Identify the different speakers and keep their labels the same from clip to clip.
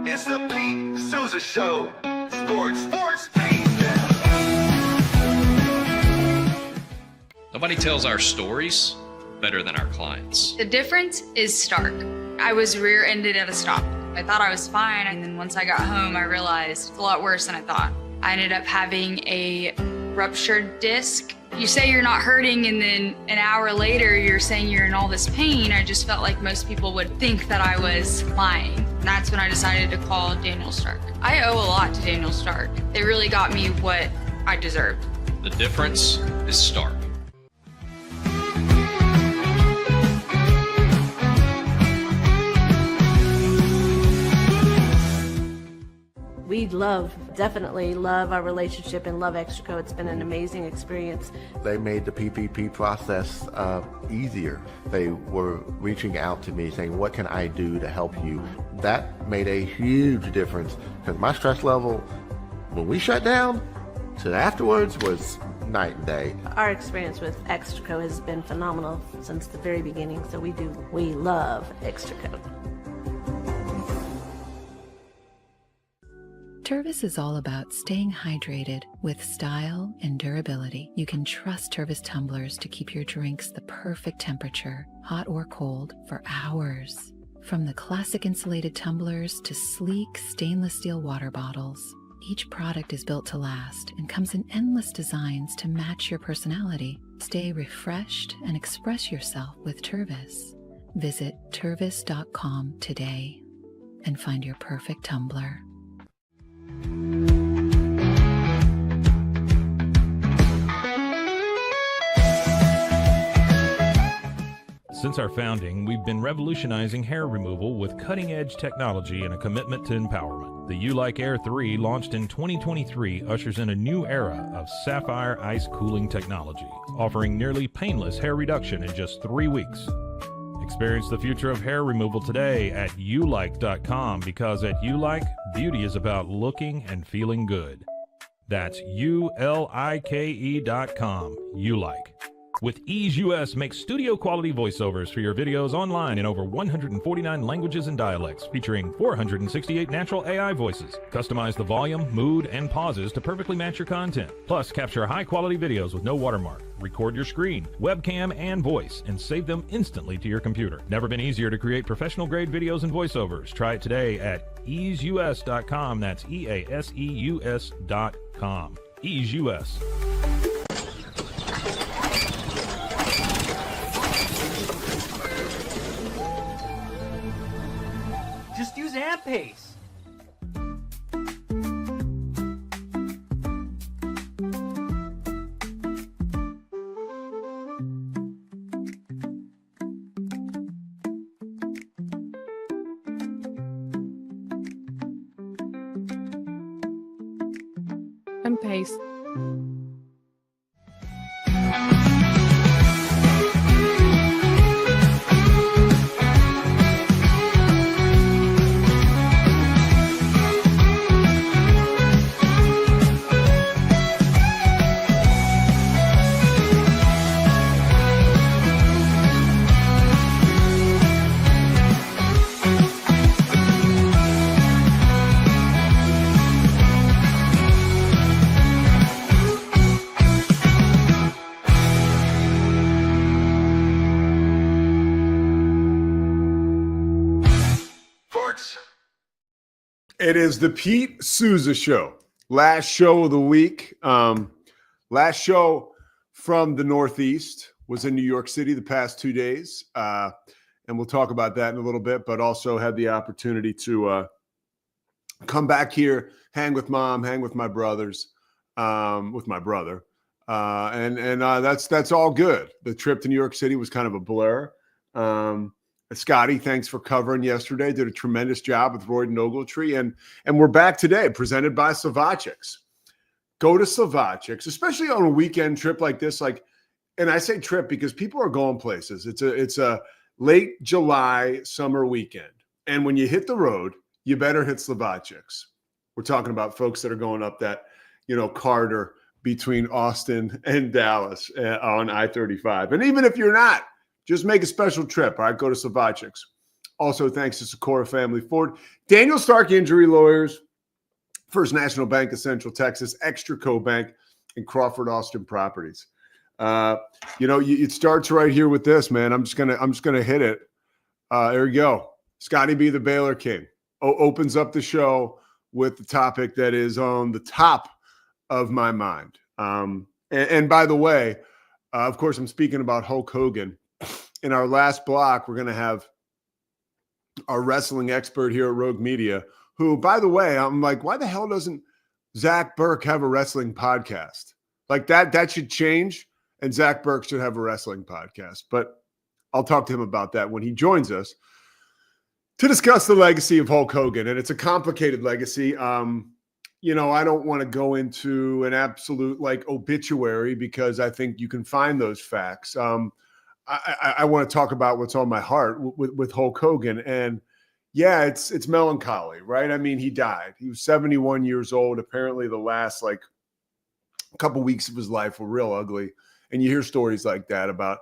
Speaker 1: It's the Pete Sousa Show. Sports, Pete.
Speaker 2: Nobody tells our stories better than our clients.
Speaker 3: The difference is stark. I was rear-ended at a stop. I thought I was fine, and then once I got home, I realized it's a lot worse than I thought. I ended up having a ruptured disc. You say you're not hurting, and then an hour later, you're saying you're in all this pain. I just felt like most people would think that I was lying. And that's when I decided to call Daniel Stark. I owe a lot to Daniel Stark. They really got me what I deserved.
Speaker 2: The difference is stark.
Speaker 4: We definitely love our relationship and love Extraco. It's been an amazing experience.
Speaker 5: They made the PPP process easier. They were reaching out to me saying, what can I do to help you? That made a huge difference because my stress level, when we shut down, to afterwards was night and day.
Speaker 4: Our experience with Extraco has been phenomenal since the very beginning, so we love Extraco.
Speaker 6: Tervis is all about staying hydrated with style and durability. You can trust Tervis tumblers to keep your drinks the perfect temperature, hot or cold, for hours. From the classic insulated tumblers to sleek stainless steel water bottles, each product is built to last and comes in endless designs to match your personality. Stay refreshed and express yourself with Tervis. Visit tervis.com today and find your perfect tumbler.
Speaker 7: Since our founding, we've been revolutionizing hair removal with cutting-edge technology and a commitment to empowerment. The U-Like Air 3, launched in 2023, ushers in a new era of sapphire ice cooling technology, offering nearly painless hair reduction in just 3 weeks. Experience the future of hair removal today at ulike.com, because at U-Like, beauty is about looking and feeling good. That's ulike.com. U-Like. With Ease US, make studio-quality voiceovers for your videos online in over 149 languages and dialects, featuring 468 natural AI voices. Customize the volume, mood, and pauses to perfectly match your content. Plus, capture high-quality videos with no watermark. Record your screen, webcam, and voice, and save them instantly to your computer. Never been easier to create professional-grade videos and voiceovers. Try it today at easeus.com. That's EASEUS.com. Ease US.
Speaker 8: Just use AMP-Pace.
Speaker 9: AMP-Pace.
Speaker 10: It is the Pete Sousa Show. Last show of the week. Last show from the Northeast was in New York City the past 2 days. And we'll talk about that in a little bit, but also had the opportunity to come back here, hang with mom, hang with my brothers, with my brother. And that's all good. The trip to New York City was kind of a blur. Scotty, thanks for covering yesterday. Did a tremendous job with Roy Ogletree. And we're back today, presented by Slovacics. Go to Slovacics, especially on a weekend trip like this. And I say trip because people are going places. It's a late July summer weekend. And when you hit the road, you better hit Slovacics. We're talking about folks that are going up that, Carter between Austin and Dallas on I-35. And even if you're not, just make a special trip. All right, go to Slovacics. Also, thanks to Socorro Family Ford, Daniel Stark Injury Lawyers, First National Bank of Central Texas, Extraco Bank, and Crawford Austin Properties. It starts right here with this, man. I'm just gonna hit it. There we go. Scotty B, the Baylor King, opens up the show with the topic that is on the top of my mind. And by the way, of course, I'm speaking about Hulk Hogan. In our last block, we're going to have our wrestling expert here at Rogue Media, who, by the way, I'm like, why the hell doesn't Zach Burke have a wrestling podcast? Like that should change, and Zach Burke should have a wrestling podcast. But I'll talk to him about that when he joins us to discuss the legacy of Hulk Hogan. And it's a complicated legacy. I don't want to go into an absolute obituary because I think you can find those facts. I want to talk about what's on my heart with Hulk Hogan. And yeah, it's melancholy, right? I mean, he died. He was 71 years old. Apparently the last couple weeks of his life were real ugly. And you hear stories like that about,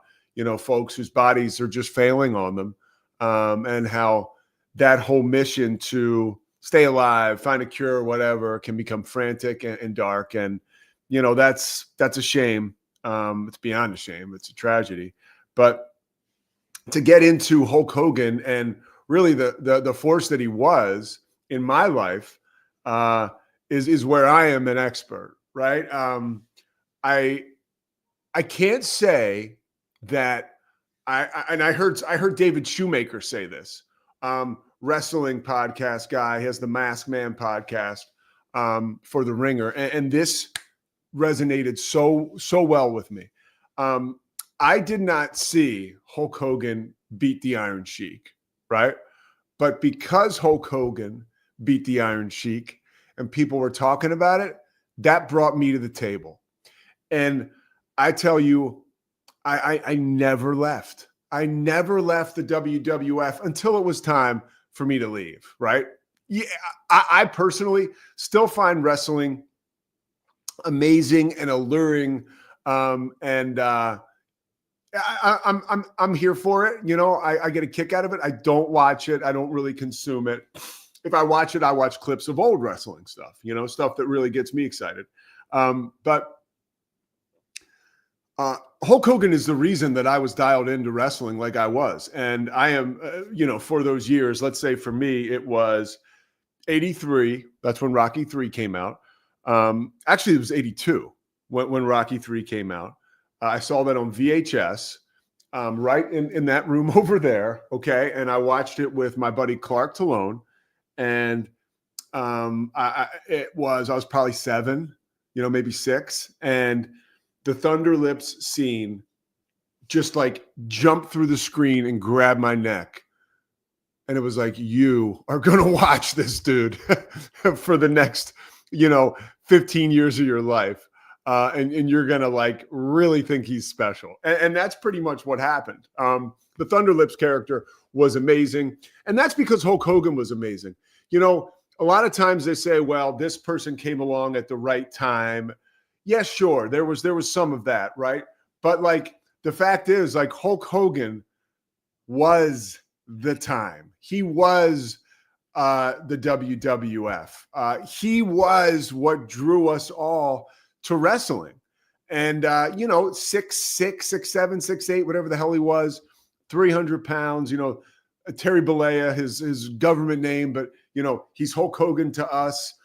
Speaker 10: folks whose bodies are just failing on them, and how that whole mission to stay alive, find a cure, whatever, can become frantic and dark. And, that's a shame. It's beyond a shame. It's a tragedy. But to get into Hulk Hogan and really the force that he was in my life is where I am an expert, right? I can't say that I heard David Shoemaker say this, wrestling podcast guy. He has the Masked Man podcast for The Ringer, and this resonated so well with me. I did not see Hulk Hogan beat the Iron Sheik, right? But because Hulk Hogan beat the Iron Sheik and people were talking about it, that brought me to the table. And I tell you, I never left. I never left the WWF until it was time for me to leave, right? Yeah, I personally still find wrestling amazing and alluring, I'm here for it. I get a kick out of it. I don't watch it. I don't really consume it. If I watch it, I watch clips of old wrestling stuff, stuff that really gets me excited. But Hulk Hogan is the reason that I was dialed into wrestling like I was. And I am, for those years, let's say for me, it was 83. That's when Rocky III came out. Actually, it was 82 when Rocky III came out. I saw that on VHS, right in that room over there. Okay. And I watched it with my buddy Clark Talone. And I was probably 7, maybe 6. And the Thunder Lips scene just jumped through the screen and grabbed my neck. And it was like, you are going to watch this dude for the next, 15 years of your life. And you're going to really think he's special. And that's pretty much what happened. The Thunder Lips character was amazing. And that's because Hulk Hogan was amazing. A lot of times they say, well, this person came along at the right time. Yes, sure. There was some of that, right? But the fact is, Hulk Hogan was the time. He was the WWF. He was what drew us all to wrestling. And 6'6", 6'7", 6'8", whatever the hell he was, 300 pounds, Terry Bollea, his government name, but he's Hulk Hogan to us.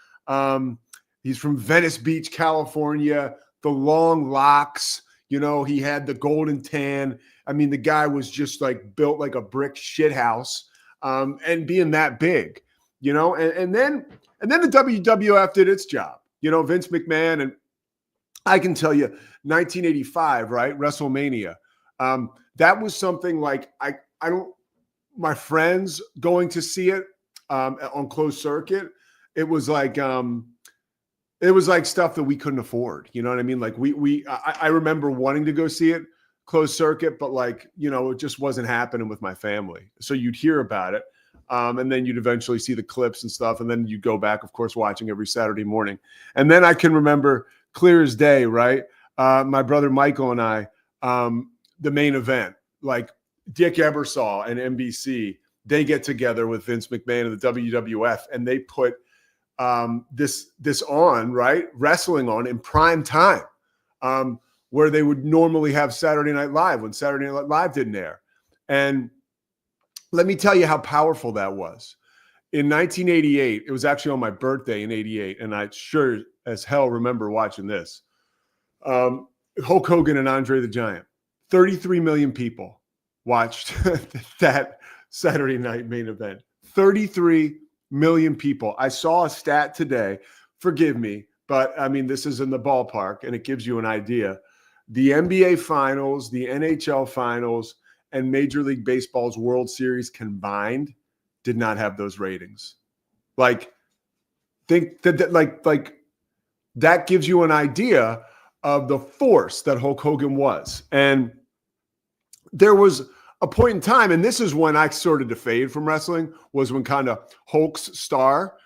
Speaker 10: He's from Venice Beach, California, the long locks, he had the golden tan. I mean, the guy was just built like a brick shit house, and being that big, and then the WWF did its job, Vince McMahon. And I can tell you 1985, right? WrestleMania. That was something my friends going to see it on closed circuit. It was stuff that we couldn't afford. You know what I mean? I remember wanting to go see it closed circuit, but it just wasn't happening with my family. So you'd hear about it. And then you'd eventually see the clips and stuff. And then you'd go back, of course, watching every Saturday morning. And then I can remember clear as day, right? My brother Michael and I, the main event, Dick Ebersol and NBC they get together with Vince McMahon and the WWF, and they put this on, right? Wrestling on in prime time, where they would normally have Saturday Night Live when Saturday Night Live didn't air. And let me tell you how powerful that was. In 1988, it was actually on my birthday in 88, and I sure as hell remember watching this. Hulk Hogan and Andre the Giant. 33 million people watched that Saturday night main event. 33 million people. I saw a stat today. Forgive me, but I mean, this is in the ballpark, and it gives you an idea. The NBA Finals, the NHL Finals, and Major League Baseball's World Series combined did not have those ratings. Like, think that like that gives you an idea of the force that Hulk Hogan was. And there was a point in time, and this is when I started to fade from wrestling, was when kind of Hulk's star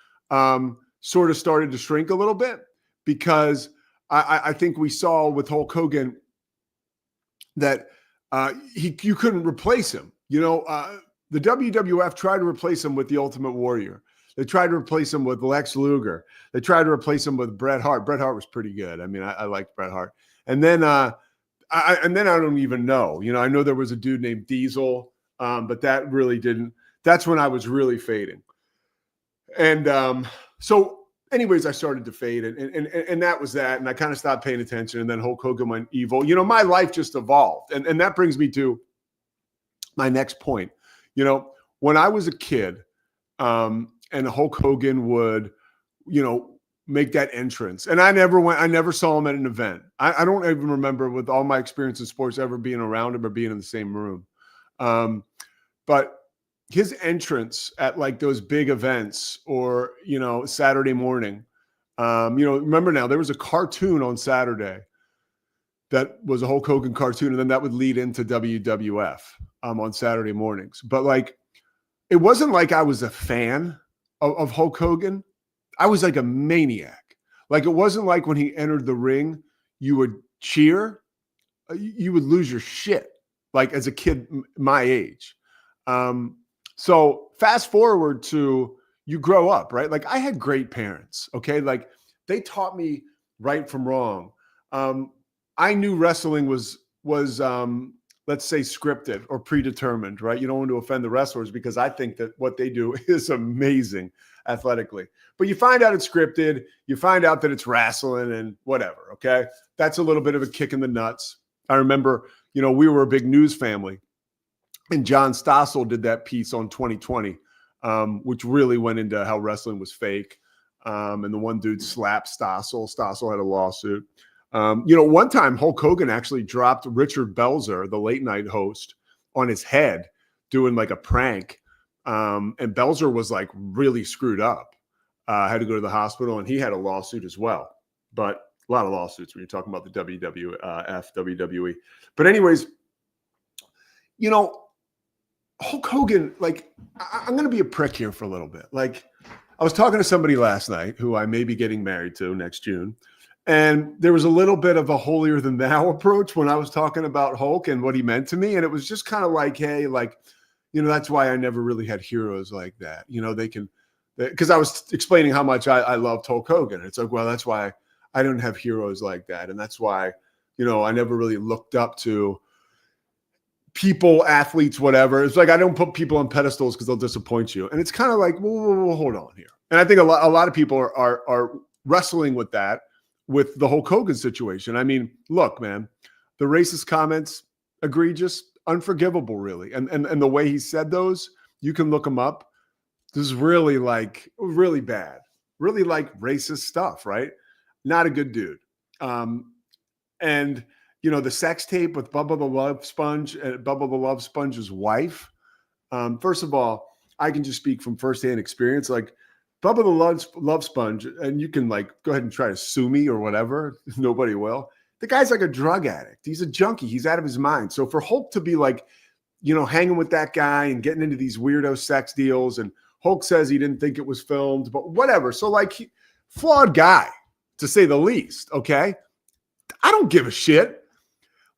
Speaker 10: sort of started to shrink a little bit, because I think we saw with Hulk Hogan that you couldn't replace him. You know, the WWF tried to replace him with the Ultimate Warrior. They tried to replace him with Lex Luger. They tried to replace him with Bret Hart. Bret Hart was pretty good. I mean, I liked Bret Hart. And then I don't even know. You know, I know there was a dude named Diesel, but that really didn't. That's when I was really fading. And so anyways, I started to fade, and that was that. And I kind of stopped paying attention. And then Hulk Hogan went evil. You know, my life just evolved. And that brings me to my next point. You know, when I was a kid, and Hulk Hogan would, you know, make that entrance. And I never saw him at an event. I don't even remember, with all my experience in sports, ever being around him or being in the same room. But his entrance at like those big events, or, you know, Saturday morning, you know, remember now, there was a cartoon on Saturday that was a Hulk Hogan cartoon, and then that would lead into WWF on Saturday mornings. But like, it wasn't like I was a fan of Hulk Hogan. I was like a maniac. Like, it wasn't like when he entered the ring, you would cheer. You would lose your shit, like as a kid my age. So fast forward to, you grow up, right? Like, I had great parents, okay? Like, they taught me right from wrong. I knew wrestling was let's say scripted or predetermined, right? You don't want to offend the wrestlers, because I think that what they do is amazing athletically. But you find out it's scripted, you find out that it's wrestling and whatever, okay? That's a little bit of a kick in the nuts. I remember, you know, we were a big news family, and John Stossel did that piece on 2020, which really went into how wrestling was fake. And the one dude slapped Stossel. Stossel had a lawsuit. You know, one time Hulk Hogan actually dropped Richard Belzer, the late night host, on his head doing like a prank. And Belzer was like really screwed up. Had to go to the hospital, and he had a lawsuit as well. But a lot of lawsuits when you're talking about the WWF, WWE. But anyways, you know, Hulk Hogan, like, I'm going to be a prick here for a little bit. Like, I was talking to somebody last night who I may be getting married to next June. And there was a little bit of a holier than thou approach when I was talking about Hulk and what he meant to me. And it was just kind of like, hey, like, you know, that's why I never really had heroes like that. You know, because I was explaining how much I loved Hulk Hogan. It's like, well, that's why I don't have heroes like that. And that's why, you know, I never really looked up to people, athletes, whatever. It's like, I don't put people on pedestals because they'll disappoint you. And it's kind of like, well, hold on here. And I think a lot of people are wrestling with that, with the Hulk Hogan situation. I mean, look, man, the racist comments, egregious, unforgivable, really. And the way he said those, you can look them up. This is really like, really bad, really like racist stuff, right? Not a good dude. And, you know, the sex tape with Bubba the Love Sponge and Bubba the Love Sponge's wife. First of all, I can just speak from firsthand experience. Like, Bubba the Love Sponge, and you can like go ahead and try to sue me or whatever. Nobody will. The guy's like a drug addict. He's a junkie. He's out of his mind. So for Hulk to be like, you know, hanging with that guy and getting into these weirdo sex deals, and Hulk says he didn't think it was filmed, but whatever. So like, flawed guy, to say the least. Okay. I don't give a shit.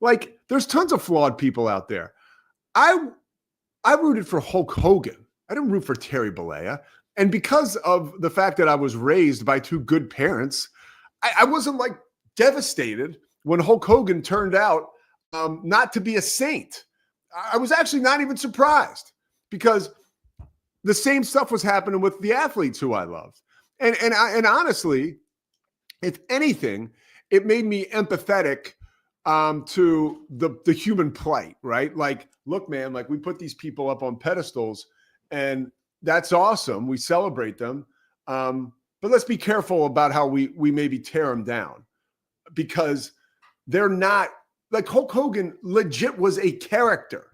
Speaker 10: Like, there's tons of flawed people out there. I rooted for Hulk Hogan. I didn't root for Terry Bollea. And because of the fact that I was raised by two good parents, I wasn't like devastated when Hulk Hogan turned out not to be a saint. I was actually not even surprised because the same stuff was happening with the athletes who I loved. And honestly, if anything, it made me empathetic to the human plight, right? Like, look, man, like we put these people up on pedestals and that's awesome. We celebrate them. But let's be careful about how we maybe tear them down because they're not like Hulk Hogan legit was a character.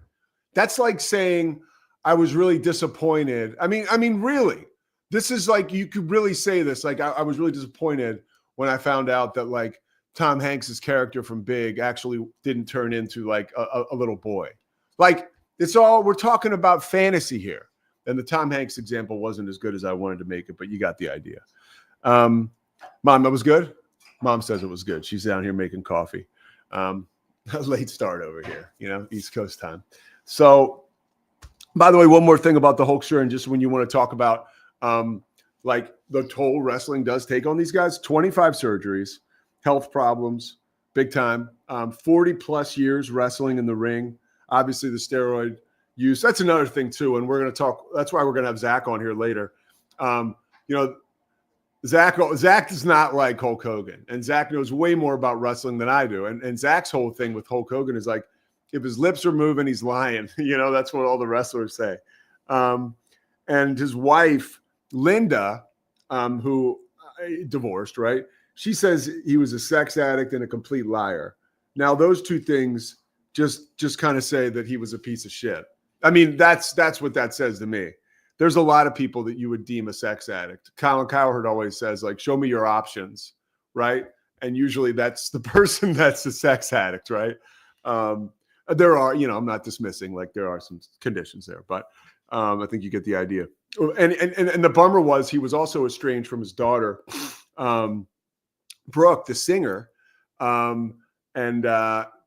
Speaker 10: That's like saying I was really disappointed. I mean, really, this is like, you could really say this. Like I was really disappointed when I found out that like Tom Hanks's character from Big actually didn't turn into like a little boy. Like it's all, we're talking about fantasy here. And the Tom Hanks example wasn't as good as I wanted to make it, but you got the idea. Mom, that was good? Mom says it was good. She's down here making coffee. Late start over here, East Coast time. So, by the way, one more thing about the Hulkster, and just when you want to talk about like the toll wrestling does take on these guys, 25 surgeries, health problems, big time, 40 plus years wrestling in the ring. Obviously the steroid use, that's another thing too. And we're going to talk, that's why we're going to have Zach on here later. Zach is not like Hulk Hogan, and Zach knows way more about wrestling than I do. And Zach's whole thing with Hulk Hogan is like, if his lips are moving, he's lying. That's what all the wrestlers say. And his wife, Linda, who divorced, right? She says he was a sex addict and a complete liar. Now, those two things just kind of say that he was a piece of shit. I mean, that's what that says to me. There's a lot of people that you would deem a sex addict. Colin Cowherd always says, like, show me your options, right? And usually that's the person that's a sex addict, right? There are, I'm not dismissing, like there are some conditions there, but I think you get the idea. And the bummer was he was also estranged from his daughter, Brooke, the singer, and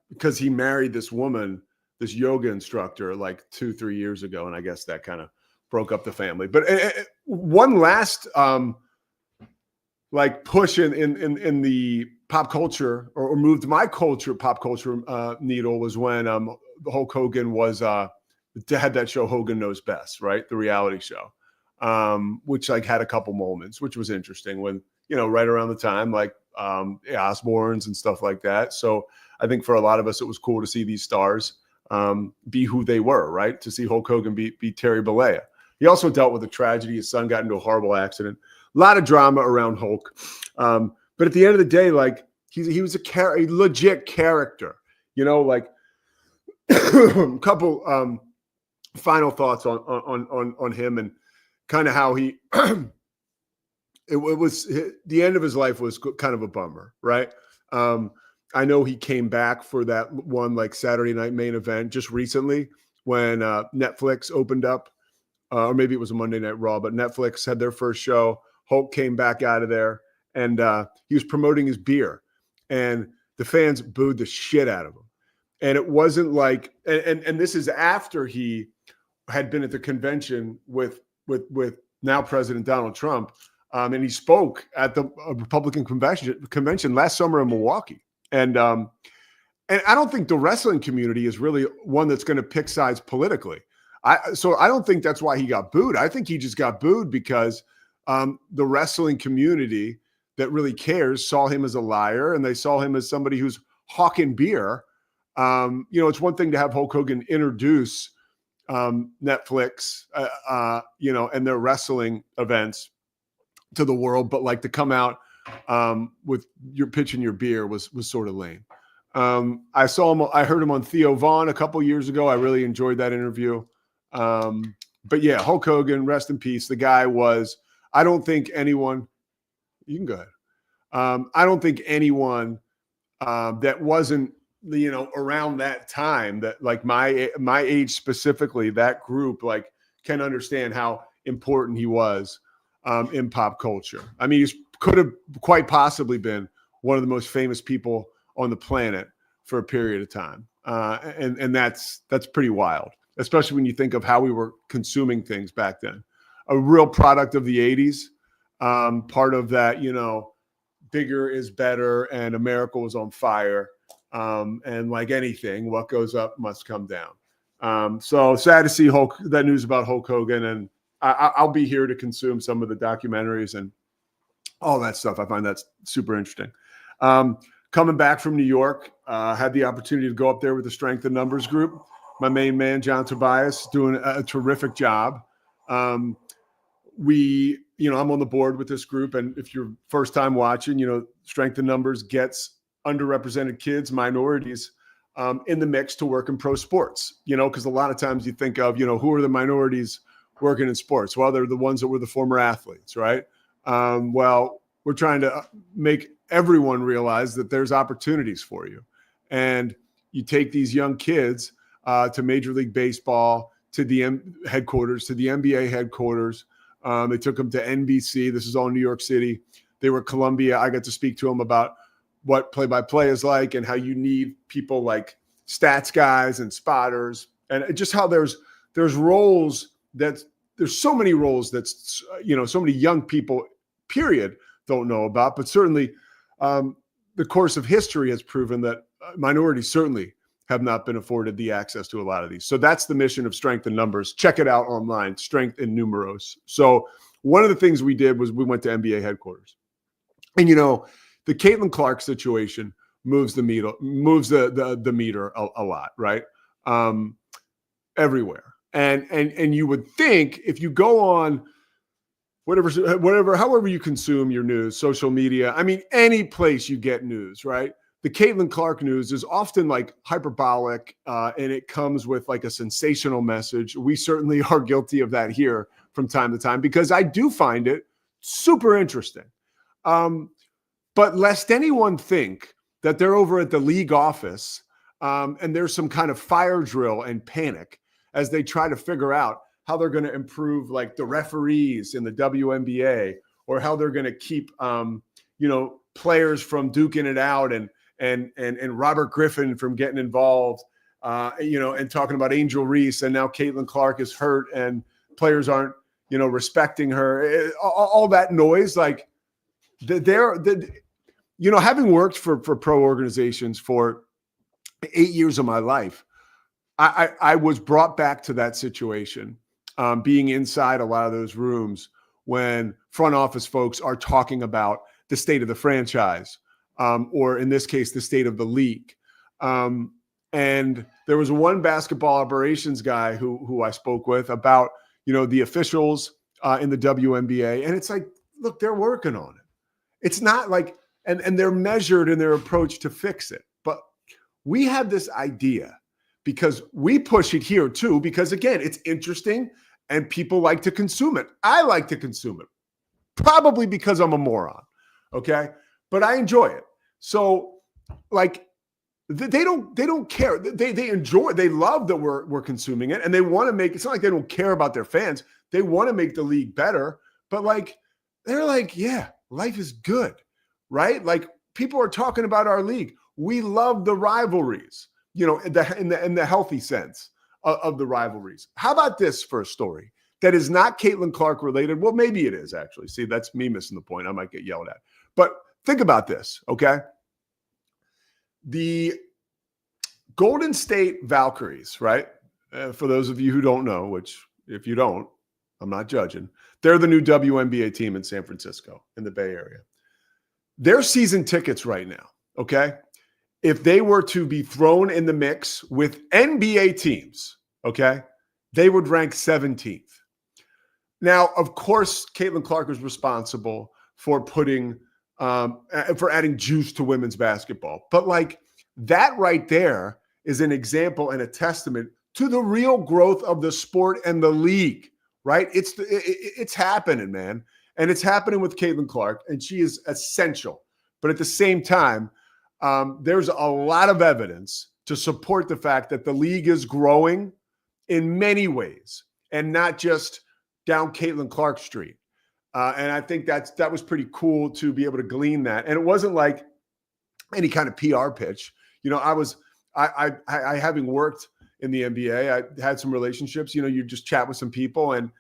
Speaker 10: because he married this woman, this yoga instructor, like 2-3 years ago, and I guess that kind of broke up the family. But one last like push in the pop culture or moved my pop culture needle was when Hulk Hogan was had that show Hogan Knows Best, right? The reality show, which like had a couple moments, which was interesting when, right around the time like Osbournes and stuff like that. So I think for a lot of us, it was cool to see these stars be who they were, right? To see Hulk Hogan beat Terry Bollea. He also dealt with a tragedy. His son got into a horrible accident. A lot of drama around Hulk. But at the end of the day, like he was a legit character, like a couple final thoughts on him and kind of how he, it was the end of his life was kind of a bummer, right? I know he came back for that one like Saturday Night Main Event just recently when Netflix opened up, or maybe it was a Monday Night Raw, but Netflix had their first show. Hulk came back out of there and he was promoting his beer and the fans booed the shit out of him. And it wasn't like, and this is after he had been at the convention with now President Donald Trump. And he spoke at the Republican convention last summer in Milwaukee. And I don't think the wrestling community is really one that's going to pick sides politically. So I don't think that's why he got booed. I think he just got booed because the wrestling community that really cares saw him as a liar and they saw him as somebody who's hawking beer. It's one thing to have Hulk Hogan introduce Netflix, and their wrestling events to the world, but like to come out with your pitching your beer was sort of lame. I heard him on Theo Vaughn a couple years ago. I really enjoyed that interview. But yeah, Hulk Hogan, rest in peace. The guy was, I don't think anyone, you can go ahead. I don't think anyone that wasn't, around that time that like my age specifically, that group like can understand how important he was in pop culture. I mean, he could have quite possibly been one of the most famous people on the planet for a period of time. And that's pretty wild. especially when you think of how we were consuming things back then. A real product of the 80s, part of that, bigger is better and America was on fire. And like anything, what goes up must come down. So sad to see that news about Hulk Hogan, and I'll be here to consume some of the documentaries and all that stuff. I find that super interesting. Coming back from New York, had the opportunity to go up there with the Strength in Numbers group. My main man, John Tobias, doing a terrific job. I'm on the board with this group. And if you're first time watching, Strength in Numbers gets underrepresented kids, minorities in the mix to work in pro sports, because a lot of times you think of, who are the minorities working in sports? Well, they're the ones that were the former athletes, right? Well, we're trying to make everyone realize that there's opportunities for you. And you take these young kids to Major League Baseball, to the headquarters, to the NBA headquarters. They took them to NBC. This is all New York City. They were at Columbia. I got to speak to them about what play-by-play is like and how you need people like stats guys and spotters, and just how there's roles there's so many roles that's, so many young people, period, don't know about. But certainly the course of history has proven that minorities certainly have not been afforded the access to a lot of these. So that's the mission of Strength in Numbers. Check it out online, Strength in Numeros. So one of the things we did was we went to NBA headquarters. And, the Caitlin Clark situation moves the meter a lot, right? Everywhere. And you would think if you go on however you consume your news, social media, any place you get news, right? The Caitlin Clark news is often like hyperbolic, and it comes with like a sensational message. We certainly are guilty of that here from time to time, because I do find it super interesting. But lest anyone think that they're over at the league office and there's some kind of fire drill and panic as they try to figure out how they're going to improve like the referees in the WNBA, or how they're going to keep, players from duking it out and Robert Griffin from getting involved, and talking about Angel Reese. And now Caitlin Clark is hurt and players aren't, respecting her. All that noise, like having worked for pro organizations for 8 years of my life, I was brought back to that situation, being inside a lot of those rooms when front office folks are talking about the state of the franchise, or in this case, the state of the league. And there was one basketball operations guy who I spoke with about, the officials in the WNBA. And it's like, look, they're working on it. It's not like, and they're measured in their approach to fix it. But we have this idea because we push it here too, because again, it's interesting and people like to consume it. I like to consume it, probably because I'm a moron. Okay. But I enjoy it. So like, they don't care. They enjoy, they love that we're consuming it, and they want to make, it's not like they don't care about their fans. They want to make the league better, but like, they're like, yeah, life is good, right? Like people are talking about our league. We love the rivalries, in the healthy sense of the rivalries. How about this for a story that is not Caitlin Clark related? Well, maybe it is actually. See, that's me missing the point. I might get yelled at, but think about this. Okay. The Golden State Valkyries, right? For those of you who don't know, which if you don't, I'm not judging. They're the new WNBA team in San Francisco, in the Bay Area. Their season tickets right now, okay? If they were to be thrown in the mix with NBA teams, okay, they would rank 17th. Now, of course, Caitlin Clark is responsible for for adding juice to women's basketball. But like that right there is an example and a testament to the real growth of the sport and the league, right? It's happening, man. And it's happening with Caitlin Clark, and she is essential. But at the same time, there's a lot of evidence to support the fact that the league is growing in many ways and not just down Caitlin Clark Street. And I think that was pretty cool to be able to glean that. And it wasn't like any kind of PR pitch. I having worked in the NBA. I had some relationships. You just chat with some people, and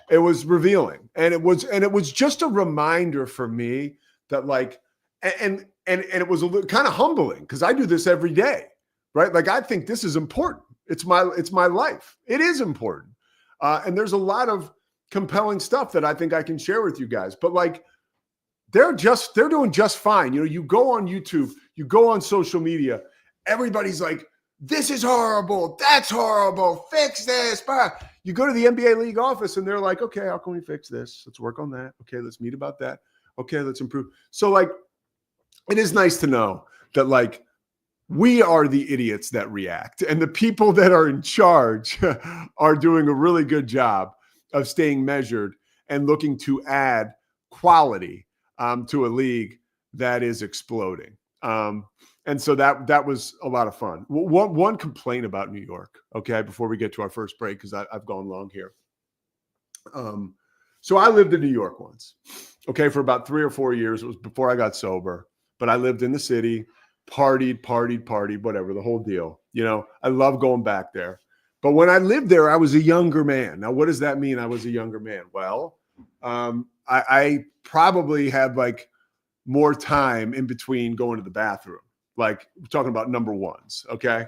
Speaker 10: it was revealing, and it was just a reminder for me that like, and it was a little kind of humbling because I do this every day, right? Like I think this is important. It's my life. It is important, and there's a lot of compelling stuff that I think I can share with you guys. But like, they're doing just fine. You go on YouTube, you go on social media, everybody's like, this is horrible, that's horrible, fix this. You go to the NBA league office and they're like, okay, how can we fix this? Let's work on that. Okay, let's meet about that. Okay, let's improve. So like, it is nice to know that like we are the idiots that react, and the people that are in charge are doing a really good job of staying measured and looking to add quality to a league that is exploding. And so that was a lot of fun. One complaint about New York, okay, before we get to our first break, because I've gone long here. So I lived in New York once, okay, for about 3 or 4 years. It was before I got sober, but I lived in the city, partied, whatever, the whole deal. I love going back there. But when I lived there, I was a younger man. Now, what does that mean? I was a younger man. Well, I probably had like more time in between going to the bathroom. Like we're talking about number ones. Okay.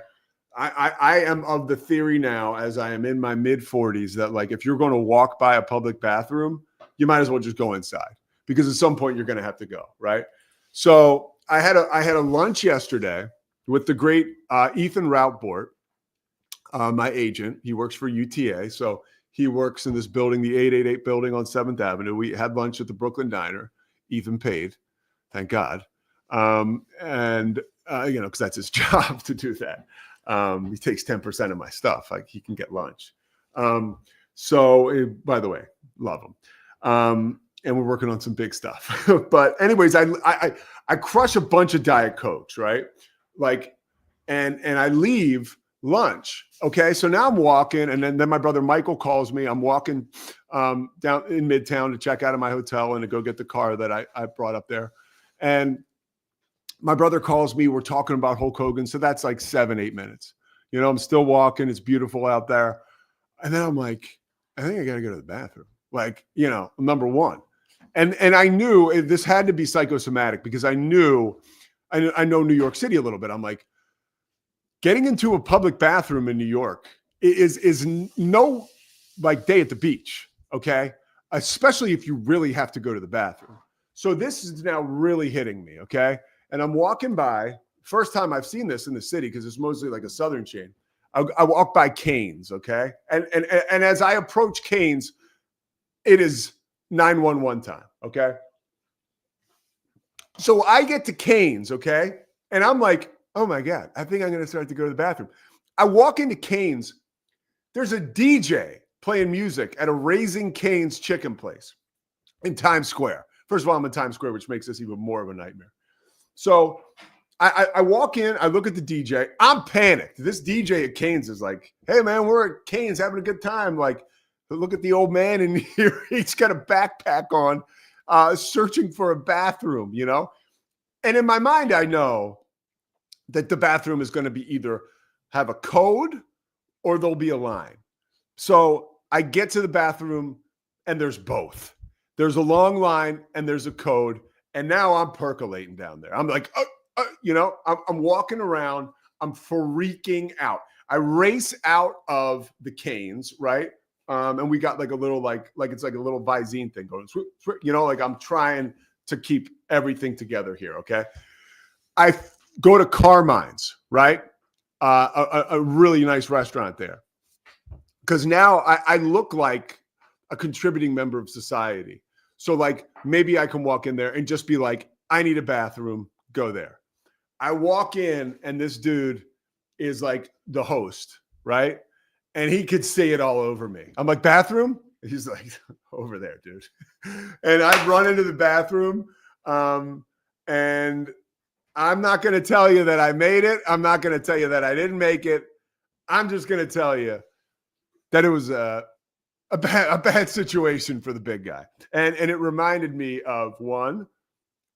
Speaker 10: I am of the theory now, as I am in my mid 40s, that like, if you're going to walk by a public bathroom, you might as well just go inside, because at some point you're going to have to go. Right. So I had a lunch yesterday with the great Ethan Routbort, my agent. He works for UTA. So he works in this building, the 888 building on 7th Avenue. We had lunch at the Brooklyn Diner. Ethan paid, thank God. Because that's his job to do that. He takes 10% of my stuff. Like he can get lunch. By the way, love him. And we're working on some big stuff. But anyways, I crush a bunch of Diet Cokes, right? Like, and I leave lunch. Okay. So now I'm walking, and then my brother Michael calls me. I'm walking down in Midtown to check out of my hotel and to go get the car that I brought up there. And my brother calls me. We're talking about Hulk Hogan. So that's like 7-8 minutes. I'm still walking. It's beautiful out there. And then I'm like, I think I got to go to the bathroom. Like, number one. And I knew this had to be psychosomatic, because I know New York City a little bit. I'm like, getting into a public bathroom in New York is no like day at the beach. Okay. Especially if you really have to go to the bathroom. So this is now really hitting me. Okay. And I'm walking by, first time I've seen this in the city, because it's mostly like a Southern chain. I walk by Cane's, okay? And as I approach Cane's, it is 911 time, okay? So I get to Cane's, okay? And I'm like, oh my God, I think I'm going to start to go to the bathroom. I walk into Cane's. There's a DJ playing music at a Raising Cane's chicken place in Times Square. First of all, I'm in Times Square, which makes this even more of a nightmare. So I walk in, I look at the DJ. I'm panicked. This DJ at Cane's is like, hey, man, we're at Cane's having a good time. Like, look at the old man in here. He's got a backpack on, searching for a bathroom, And in my mind, I know that the bathroom is going to be either have a code or there'll be a line. So I get to the bathroom and there's both. There's a long line and there's a code. And now I'm percolating down there. I'm like, I'm walking around. I'm freaking out. I race out of the Cane's, right? And we got like a little, like it's like a little Visine thing going, like I'm trying to keep everything together here. Okay. I go to Carmine's, right? A really nice restaurant there. Because now I look like a contributing member of society. So like maybe I can walk in there and just be like, I need a bathroom, go there. I walk in and this dude is like the host, right? And he could say it all over me. I'm like, bathroom? He's like, over there, dude. And I run into the bathroom, and I'm not going to tell you that I made it. I'm not going to tell you that I didn't make it. I'm just going to tell you that it was a bad situation for the big guy. And it reminded me of, one,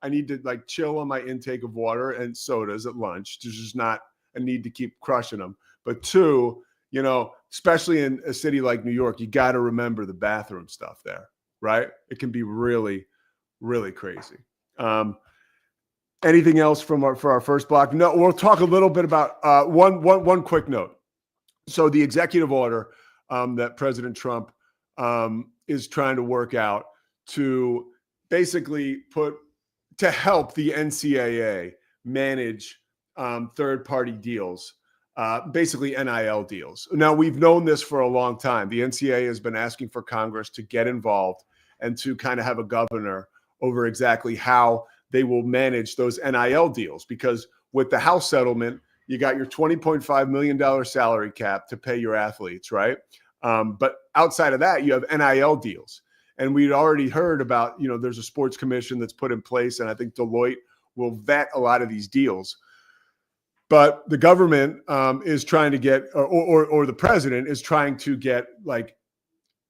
Speaker 10: I need to like chill on my intake of water and sodas at lunch. There's just not a need to keep crushing them. But two, especially in a city like New York, you got to remember the bathroom stuff there, right? It can be really, really crazy. Anything else for our first block? No, we'll talk a little bit about one quick note. So the executive order that President Trump is trying to work out to basically to help the NCAA manage third-party deals, basically NIL deals. Now, we've known this for a long time. The NCAA has been asking for Congress to get involved and to kind of have a governor over exactly how they will manage those NIL deals, because with the House settlement, you got your $20.5 million salary cap to pay your athletes, right? But outside of that, you have NIL deals. And we'd already heard about, there's a sports commission that's put in place, and I think Deloitte will vet a lot of these deals. But the government is trying to get, or the president is trying to get like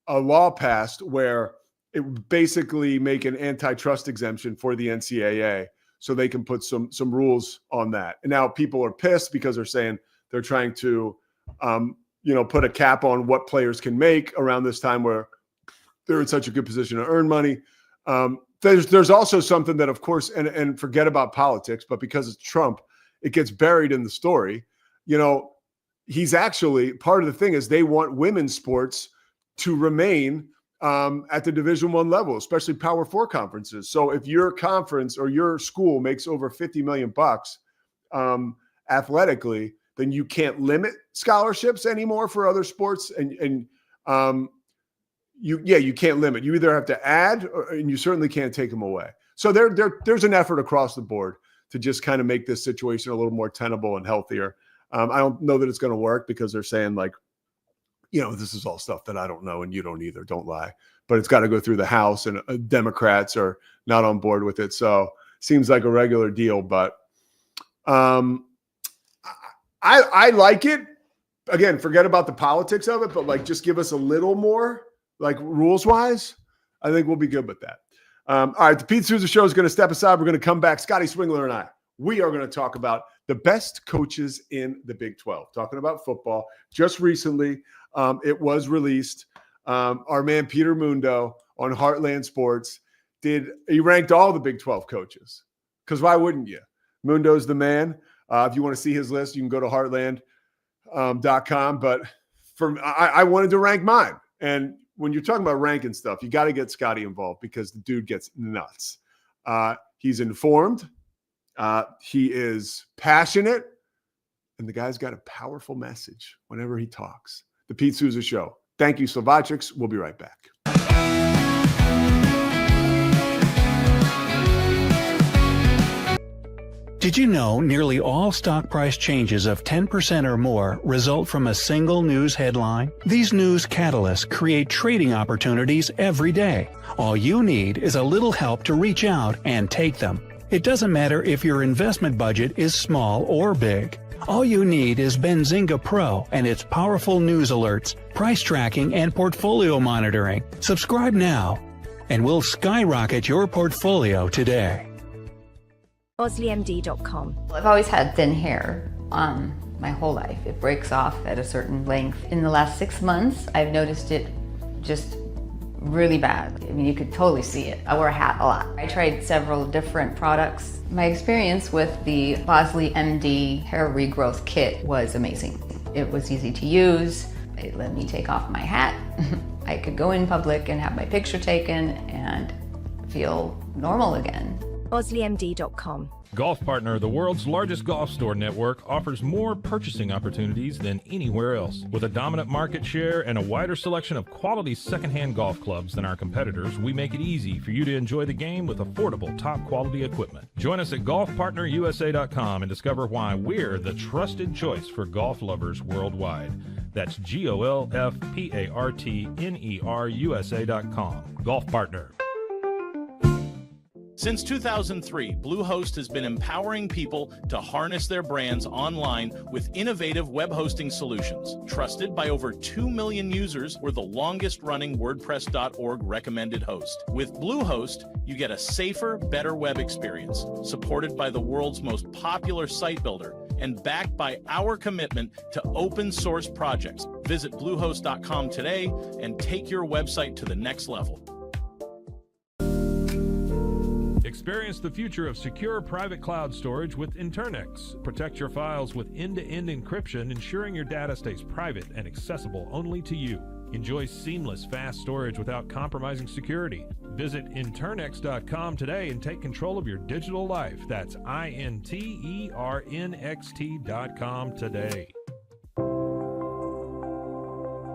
Speaker 10: a law passed where it would basically make an antitrust exemption for the NCAA so they can put some rules on that. And now people are pissed because they're saying they're trying to, put a cap on what players can make around this time where they're in such a good position to earn money. There's also something that, of course, and forget about politics, but because it's Trump, it gets buried in the story. He's actually, part of the thing is they want women's sports to remain at the Division I level, especially Power 4 conferences. So if your conference or your school makes over $50 million athletically, then you can't limit scholarships anymore for other sports. And you can't limit. You either have to add, and you certainly can't take them away. So there's an effort across the board to just kind of make this situation a little more tenable and healthier. I don't know that it's going to work because they're saying like, this is all stuff that I don't know and you don't either. Don't lie. But it's got to go through the House, and Democrats are not on board with it. So seems like a regular deal. But I like it. Again, forget about the politics of it, but like just give us a little more like rules wise. I think we'll be good with that. All right, the Pete Sousa Show is going to step aside. We're going to come back. Scotty Swingler and I, we are going to talk about the best coaches in the Big 12, talking about football. Just recently, it was released. Our man Peter Mundo on Heartland Sports he ranked all the Big 12 coaches, because why wouldn't you? Mundo's the man. If you want to see his list, you can go to heartland.com. But I wanted to rank mine. And when you're talking about ranking stuff, you got to get Scotty involved because the dude gets nuts. He's informed. He is passionate. And the guy's got a powerful message whenever he talks. The Pete Sousa Show. Thank you, Slovatrics. We'll be right back.
Speaker 9: Did you know nearly all stock price changes of 10% or more result from a single news headline? These news catalysts create trading opportunities every day. All you need is a little help to reach out and take them. It doesn't matter if your investment budget is small or big. All you need is Benzinga Pro and its powerful news alerts, price tracking, and portfolio monitoring. Subscribe now, and we'll skyrocket your portfolio today.
Speaker 11: OsleyMD.com. I've always had thin hair my whole life. It breaks off at a certain length. In the last 6 months, I've noticed it just really bad. I mean, you could totally see it. I wear a hat a lot. I tried several different products. My experience with the Bosley MD hair regrowth kit was amazing. It was easy to use. It let me take off my hat. I could go in public and have my picture taken and feel normal again. OsleyMD.com.
Speaker 7: Golf Partner, the world's largest golf store network, offers more purchasing opportunities than anywhere else. With a dominant market share and a wider selection of quality secondhand golf clubs than our competitors, we make it easy for you to enjoy the game with affordable, top-quality equipment. Join us at golfpartnerusa.com and discover why we're the trusted choice for golf lovers worldwide. That's GOLFPARTNERUSA.com. Golf Partner.
Speaker 12: Since 2003, Bluehost has been empowering people to harness their brands online with innovative web hosting solutions. Trusted by over 2 million users, we're the longest-running WordPress.org recommended host. With Bluehost, you get a safer, better web experience, supported by the world's most popular site builder, and backed by our commitment to open source projects. Visit Bluehost.com today and take your website to the next level.
Speaker 7: Experience the future of secure private cloud storage with Internex. Protect your files with end-to-end encryption, ensuring your data stays private and accessible only to you. Enjoy seamless, fast storage without compromising security. Visit Internex.com today and take control of your digital life. That's INTERNXT.com today.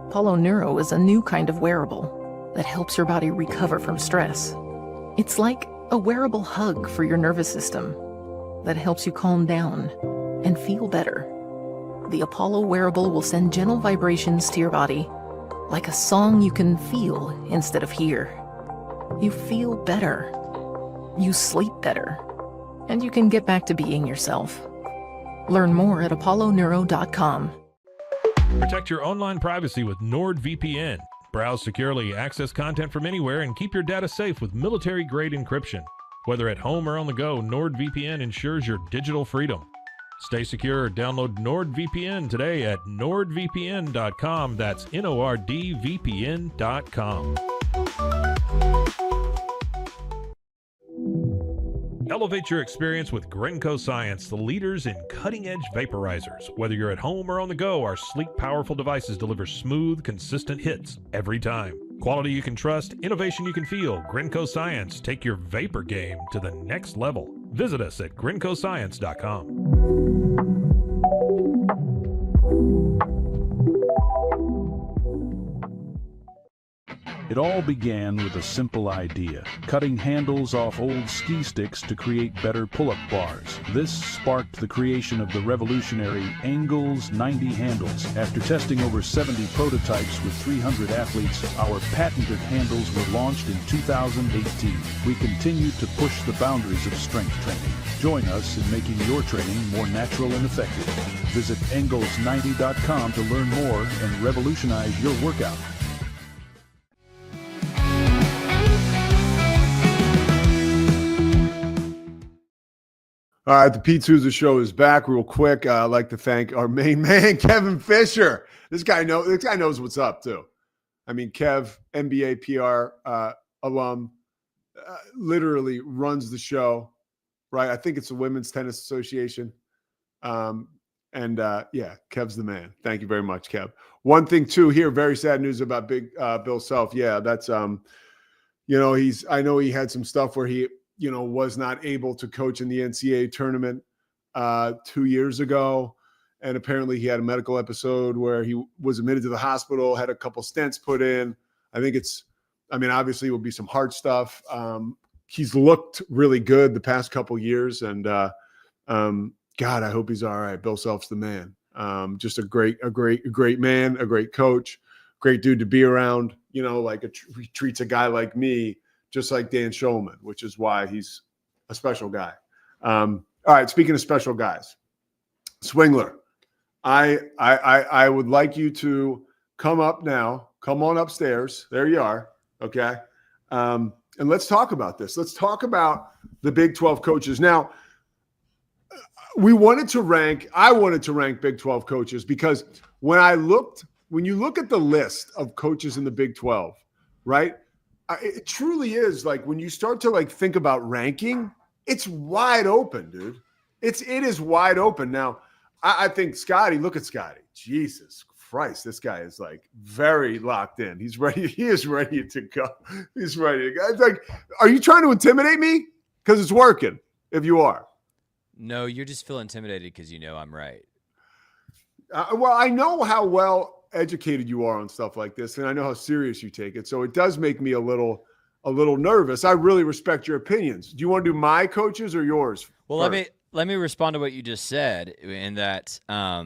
Speaker 13: Apollo Neuro is a new kind of wearable that helps your body recover from stress. It's like a wearable hug for your nervous system that helps you calm down and feel better. The Apollo wearable will send gentle vibrations to your body, like a song you can feel instead of hear. You feel better, you sleep better, and you can get back to being yourself. Learn more at apolloneuro.com.
Speaker 7: Protect your online privacy with NordVPN. Browse securely, access content from anywhere, and keep your data safe with military-grade encryption. Whether at home or on the go, NordVPN ensures your digital freedom. Stay secure. Download NordVPN today at nordvpn.com. That's NORDVPN.com. Elevate your experience with Grenco Science, the leaders in cutting-edge vaporizers. Whether you're at home or on the go, our sleek, powerful devices deliver smooth, consistent hits every time. Quality you can trust, innovation you can feel. Grenco Science. Take your vapor game to the next level. Visit us at GrencoScience.com.
Speaker 14: It all began with a simple idea, cutting handles off old ski sticks to create better pull-up bars. This sparked the creation of the revolutionary Angles 90 handles. After testing over 70 prototypes with 300 athletes, our patented handles were launched in 2018. We continue to push the boundaries of strength training. Join us in making your training more natural and effective. Visit Angles90.com to learn more and revolutionize your workout.
Speaker 10: All right, the Pete Sousa Show is back real quick. I'd like to thank our main man, Kevin Fisher. This guy knows what's up, too. I mean, Kev, NBA PR alum, literally runs the show, right? I think it's the Women's Tennis Association. Yeah, Kev's the man. Thank you very much, Kev. One thing, too, here, very sad news about Big Bill Self. Yeah, that's, I know he had some stuff where he, was not able to coach in the NCAA tournament 2 years ago. And apparently he had a medical episode where he was admitted to the hospital, had a couple stents put in. Obviously it will be some heart stuff. He's looked really good the past couple years. And God, I hope he's all right. Bill Self's the man. Just a great man, a great coach, great dude to be around, he treats a guy like me just like Dan Shulman, which is why he's a special guy. All right, speaking of special guys, Swingler, I would like you to come up now. Come on upstairs. There you are. Okay. And let's talk about this. Let's talk about the Big 12 coaches. Now, I wanted to rank Big 12 coaches because when you look at the list of coaches in the Big 12, right? It truly is like when you start to think about ranking, it's wide open, dude. It is wide open. Now, I think Scotty, look at Scotty. Jesus Christ, this guy is very locked in. He's ready. He is ready to go. He's ready to go. It's like, are you trying to intimidate me? Because it's working. If you are.
Speaker 15: No, you just feel intimidated because I'm right.
Speaker 10: Well, I know how well educated you are on stuff like this, and I know how serious you take it. So it does make me a little nervous. I really respect your opinions. Do you want to do my coaches or yours?
Speaker 15: Well, let me respond to what you just said, in that I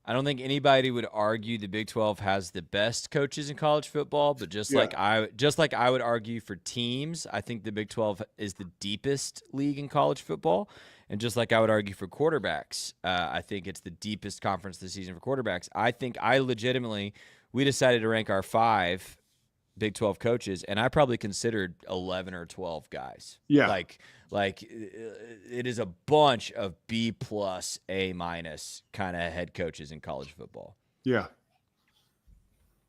Speaker 15: don't think anybody would argue the Big 12 has the best coaches in college football, but just like I would argue for teams, I think the Big 12 is the deepest league in college football. And just like I would argue for quarterbacks, I think it's the deepest conference this season for quarterbacks. I think we decided to rank our 5 Big 12 coaches, and I probably considered 11 or 12 guys.
Speaker 10: Yeah.
Speaker 15: Like it is a bunch of B plus, A minus kind of head coaches in college football.
Speaker 10: Yeah.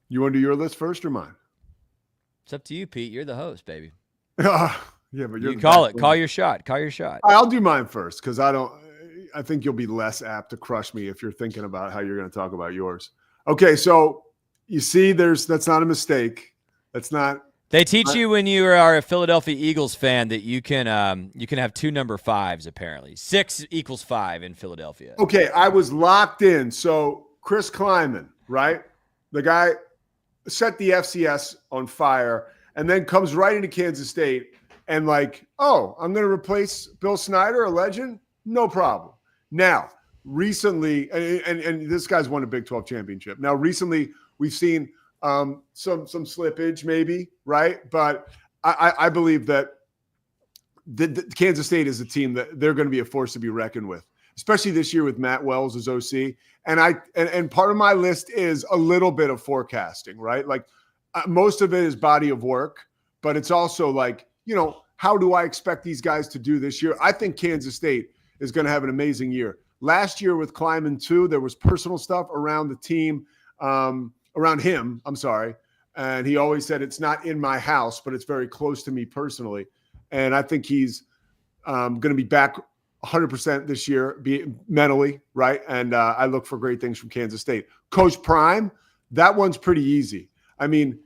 Speaker 10: You want to do your list first or mine?
Speaker 15: It's up to you, Pete. You're the host, baby.
Speaker 10: Yeah, but
Speaker 15: you call it. Call your shot. Call your shot.
Speaker 10: I'll do mine first because I think you'll be less apt to crush me if you're thinking about how you're going to talk about yours. Okay, so you see, that's not a mistake. That's not.
Speaker 15: They teach you when you are a Philadelphia Eagles fan that you can have 2 number 5s apparently. 6 equals 5 in Philadelphia.
Speaker 10: Okay, I was locked in. So Chris Kleiman, right? The guy set the FCS on fire and then comes right into Kansas State and like, oh, I'm going to replace Bill Snyder, a legend? No problem. Now, recently, and this guy's won a Big 12 championship. Now, recently, we've seen some slippage maybe, right? But I believe that the Kansas State is a team that they're going to be a force to be reckoned with, especially this year with Matt Wells as OC. And part of my list is a little bit of forecasting, right? Like most of it is body of work, but it's also like, how do I expect these guys to do this year? I think Kansas State is going to have an amazing year. Last year with Kleiman too, there was personal stuff around the team, around him, I'm sorry. And he always said, it's not in my house, but it's very close to me personally. And I think he's going to be back 100% this year, mentally, right? And I look for great things from Kansas State. Coach Prime, that one's pretty easy. I mean,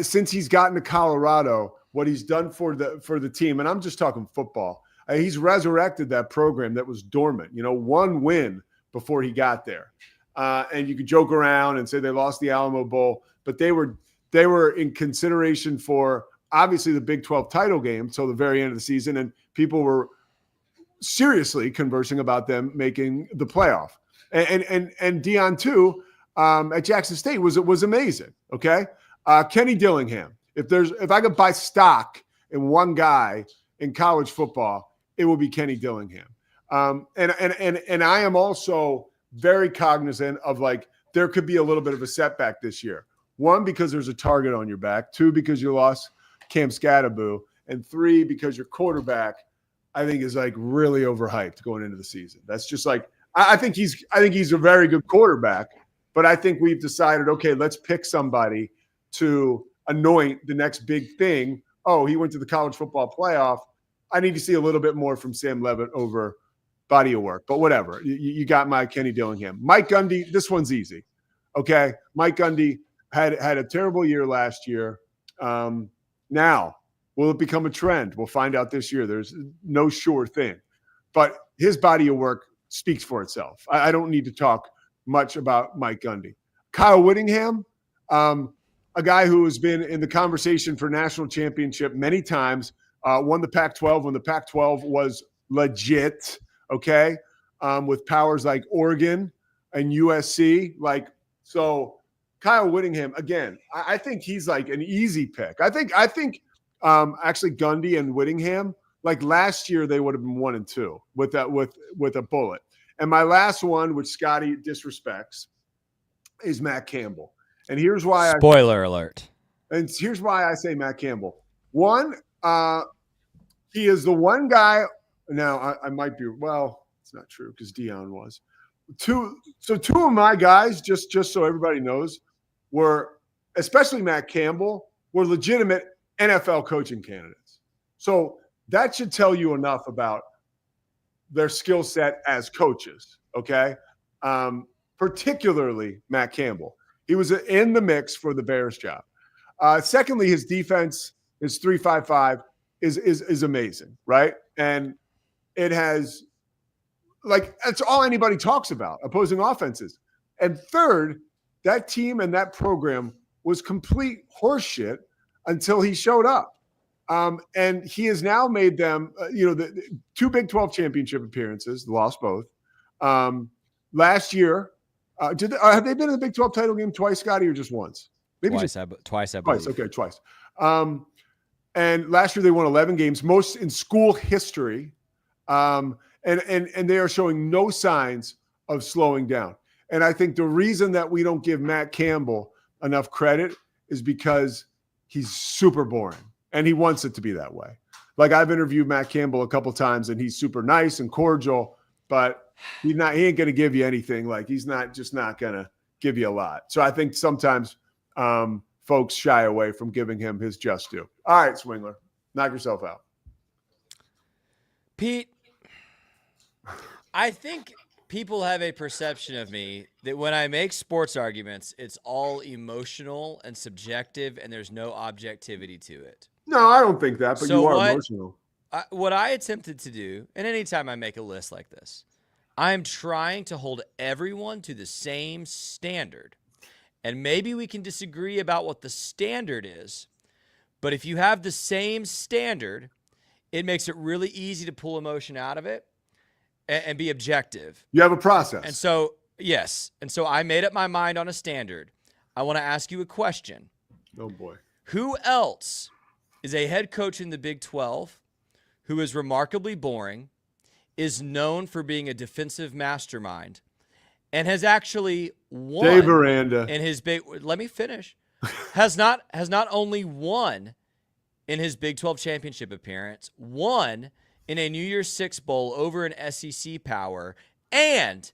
Speaker 10: since he's gotten to Colorado, what he's done for the team, and I'm just talking football, he's resurrected that program that was dormant. 1 win before he got there. And you could joke around and say they lost the Alamo Bowl, but they were in consideration for obviously the Big 12 title game till the very end of the season, and people were seriously conversing about them making the playoff. And Dion too at Jackson State was amazing. Okay, Kenny Dillingham. If I could buy stock in one guy in college football, it will be Kenny Dillingham. And I am also very cognizant of like there could be a little bit of a setback this year. 1, because there's a target on your back. 2, because you lost Cam Scatteraboo. And 3, because your quarterback, I think, is like really overhyped going into the season. That's just like I think he's a very good quarterback, but I think we've decided, okay, let's pick somebody to anoint the next big thing. Oh, he went to the college football playoff. I need to see a little bit more from Sam Levitt over body of work, but whatever. You got my Kenny Dillingham. Mike Gundy, this one's easy. Okay. Mike Gundy had a terrible year last year. Now, will it become a trend? We'll find out this year. There's no sure thing. But his body of work speaks for itself. I don't need to talk much about Mike Gundy. Kyle Whittingham, a guy who has been in the conversation for national championship many times, won the Pac-12 when the Pac-12 was legit, okay, with powers like Oregon and USC. So Kyle Whittingham, again, I think he's like an easy pick. I think actually Gundy and Whittingham, like last year, they would have been 1 and 2 with a bullet. And my last one, which Scotty disrespects, is Matt Campbell. And here's why.
Speaker 15: Spoiler alert.
Speaker 10: And here's why I say Matt Campbell. 1, he is the one guy. Now I might be. Well, it's not true because Dion was. 2 of my guys, just so everybody knows, were, especially Matt Campbell, were legitimate NFL coaching candidates. So that should tell you enough about their skill set as coaches, okay? Particularly Matt Campbell. He was in the mix for the Bears job. Secondly, his defense, his 3-5-5, is amazing, right? And it has, like, that's all anybody talks about, opposing offenses. And third, that team and that program was complete horseshit until he showed up. And he has now made them, the 2 Big 12 championship appearances, lost both. Last year, have they been in the Big 12 title game twice, Scotty, or just once? Maybe
Speaker 15: twice, I believe.
Speaker 10: Okay, twice. And last year they won 11 games, most in school history. And they are showing no signs of slowing down. And I think the reason that we don't give Matt Campbell enough credit is because he's super boring and he wants it to be that way. Like I've interviewed Matt Campbell a couple times and he's super nice and cordial, but he ain't going to give you anything. Like he's not going to give you a lot. So I think sometimes folks shy away from giving him his just due. All right, Swingler, knock yourself out.
Speaker 15: Pete, I think people have a perception of me that when I make sports arguments, it's all emotional and subjective and there's no objectivity to it.
Speaker 10: No, I don't think that, but
Speaker 15: So
Speaker 10: you are emotional.
Speaker 15: What I attempted to do, and anytime I make a list like this, I'm trying to hold everyone to the same standard. And maybe we can disagree about what the standard is, but if you have the same standard, it makes it really easy to pull emotion out of it and be objective.
Speaker 10: You have a process.
Speaker 15: And so, yes. And so I made up my mind on a standard. I want to ask you a question.
Speaker 10: Oh, boy.
Speaker 15: Who else is a head coach in the Big 12 who is remarkably boring, is known for being a defensive mastermind, and has actually won
Speaker 10: Dave Aranda
Speaker 15: in his big? Let me finish. has not only won in his Big 12 championship appearance, won in a New Year's Six Bowl over an SEC power, and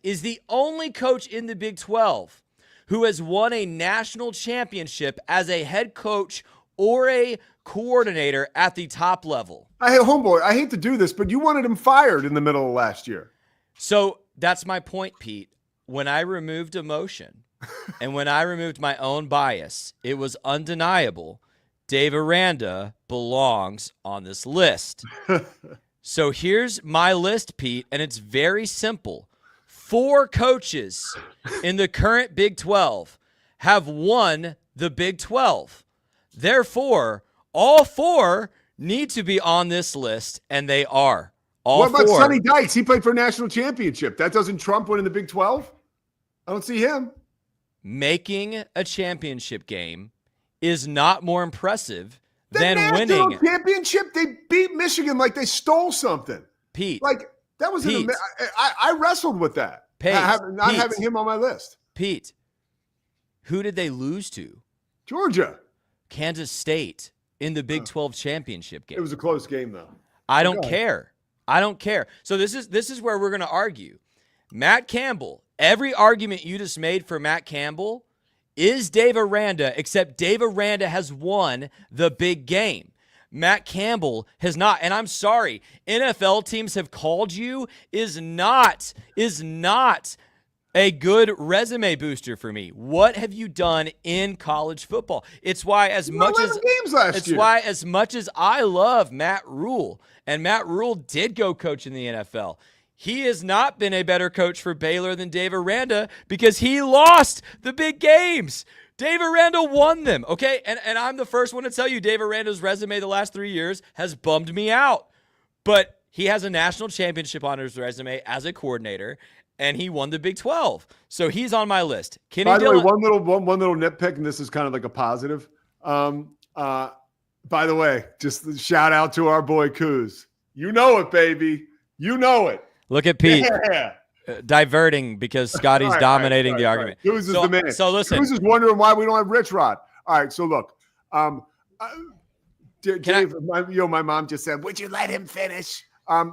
Speaker 15: is the only coach in the Big 12 who has won a national championship as a head coach or a coordinator at the top level.
Speaker 10: Homeboy, I hate to do this, but you wanted him fired in the middle of last year.
Speaker 15: So that's my point, Pete. When I removed emotion and when I removed my own bias, it was undeniable. Dave Aranda belongs on this list. So here's my list, Pete, and it's very simple. 4 coaches in the current Big 12 have won the Big 12. Therefore, all 4 need to be on this list, and they are.
Speaker 10: What about Sonny Dykes? He played for a national championship. That doesn't trump winning the Big 12? I don't see him.
Speaker 15: Making a championship game is not more impressive
Speaker 10: the
Speaker 15: than
Speaker 10: national
Speaker 15: winning.
Speaker 10: Championship, they beat Michigan like they stole something.
Speaker 15: Pete.
Speaker 10: Like, that was
Speaker 15: Pete,
Speaker 10: I wrestled with that. Not having him on my list.
Speaker 15: Pete, who did they lose to?
Speaker 10: Georgia.
Speaker 15: Kansas State in the Big 12 championship game.
Speaker 10: It was a close game, though.
Speaker 15: I don't care. I don't care. So this is where we're going to argue. Matt Campbell, every argument you just made for Matt Campbell is Dave Aranda, except Dave Aranda has won the big game. Matt Campbell has not, and I'm sorry, NFL teams have called you is not a good resume booster for me. What have you done in college football? It's why as much as I love Matt Rule, and Matt Rule did go coach in the NFL, he has not been a better coach for Baylor than Dave Aranda because he lost the big games. Dave Aranda won them, okay? And I'm the first one to tell you Dave Aranda's resume the last 3 years has bummed me out. But he has a national championship on his resume as a coordinator, and he won the Big 12. So he's on my list.
Speaker 10: By the way, one little nitpick, and this is kind of like a positive. By the way, just shout out to our boy Kuz. You know it, baby. You know it.
Speaker 15: Look at Pete.
Speaker 10: Yeah.
Speaker 15: Diverting because Scotty's dominating the argument.
Speaker 10: Kuz is the man.
Speaker 15: So listen.
Speaker 10: Kuz is wondering why we don't have Rich Rod. All right, so look. Dave, my mom just said, would you let him finish?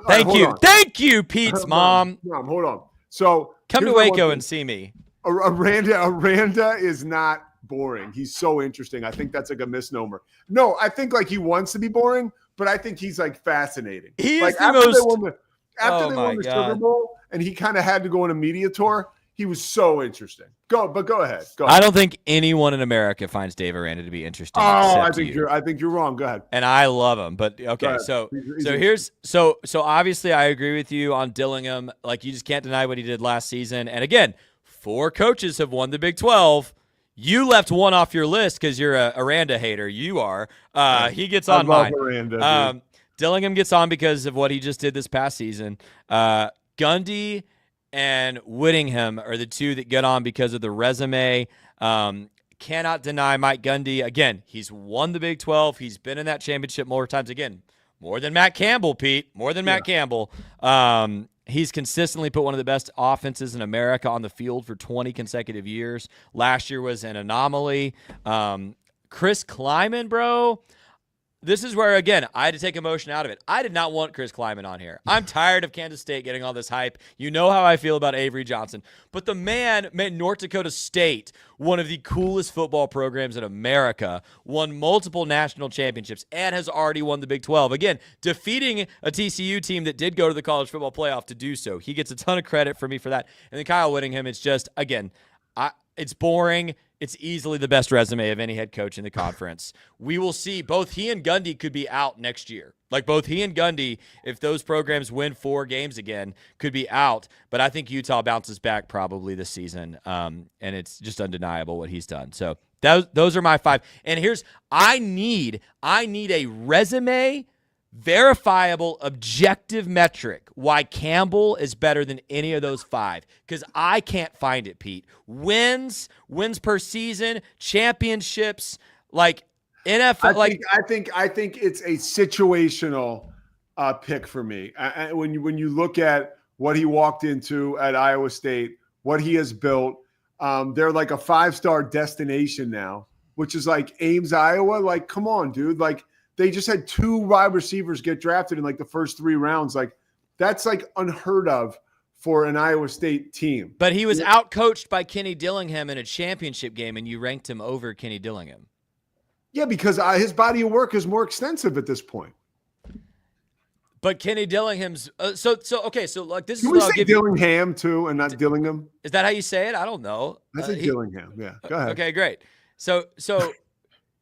Speaker 15: Thank you. Thank you, Pete's mom.
Speaker 10: Mom, hold on. So
Speaker 15: come to Waco and see me.
Speaker 10: Aranda is not boring. He's so interesting. I think that's like a misnomer. No, I think like he wants to be boring, but I think he's like fascinating.
Speaker 15: He
Speaker 10: like
Speaker 15: is the most.
Speaker 10: After they won the Sugar Bowl and he kind of had to go on a media tour, he was so interesting. Go ahead.
Speaker 15: I don't think anyone in America finds Dave Aranda to be interesting.
Speaker 10: I think you're wrong. Go ahead.
Speaker 15: And I love him, but okay. So obviously I agree with you on Dillingham. Like you just can't deny what he did last season. And again, 4 coaches have won the Big 12. You left one off your list because you're a Aranda hater. You are. He gets on mine.
Speaker 10: Aranda,
Speaker 15: Dillingham gets on because of what he just did this past season. Gundy and Whittingham are the 2 that get on because of the resume. Cannot deny Mike Gundy. Again, he's won the Big 12. He's been in that championship more times. Again, more than Matt Campbell, Pete. More than Matt Campbell. He's consistently put one of the best offenses in America on the field for 20 consecutive years. Last year was an anomaly. Chris Kleiman, bro. This is where, again, I had to take emotion out of it. I did not want Chris Kleiman on here. I'm tired of Kansas State getting all this hype. You know how I feel about Avery Johnson. But the man made North Dakota State one of the coolest football programs in America, won multiple national championships, and has already won the Big 12. Again, defeating a TCU team that did go to the college football playoff to do so. He gets a ton of credit for me for that. And then Kyle Whittingham, it's just, again, it's boring. It's easily the best resume of any head coach in the conference. We will see. Both he and Gundy could be out next year. Like both he and Gundy, if those programs win 4 games again, could be out. But I think Utah bounces back probably this season. And it's just undeniable what he's done. So those are my 5. And here's I need a resume, verifiable, objective metric why Campbell is better than any of those 5, because I can't find it, Pete. Wins per season, championships, like NFL.
Speaker 10: I think it's a situational pick for me. When you look at what he walked into at Iowa State, what he has built, they're like a 5-star destination now, which is like Ames, Iowa. Like, come on, dude. Like, they just had 2 wide receivers get drafted in like the first 3 rounds. Like, that's like unheard of for an Iowa State team.
Speaker 15: But he was outcoached by Kenny Dillingham in a championship game, and you ranked him over Kenny Dillingham.
Speaker 10: Yeah, because his body of work is more extensive at this point.
Speaker 15: But Kenny Dillingham's okay. So like this
Speaker 10: Can
Speaker 15: is
Speaker 10: we
Speaker 15: what I'll
Speaker 10: say
Speaker 15: give you.
Speaker 10: Dillingham too, and not Dillingham?
Speaker 15: Is that how you say it? I don't know.
Speaker 10: I say Dillingham. Yeah, go ahead.
Speaker 15: Okay, great. So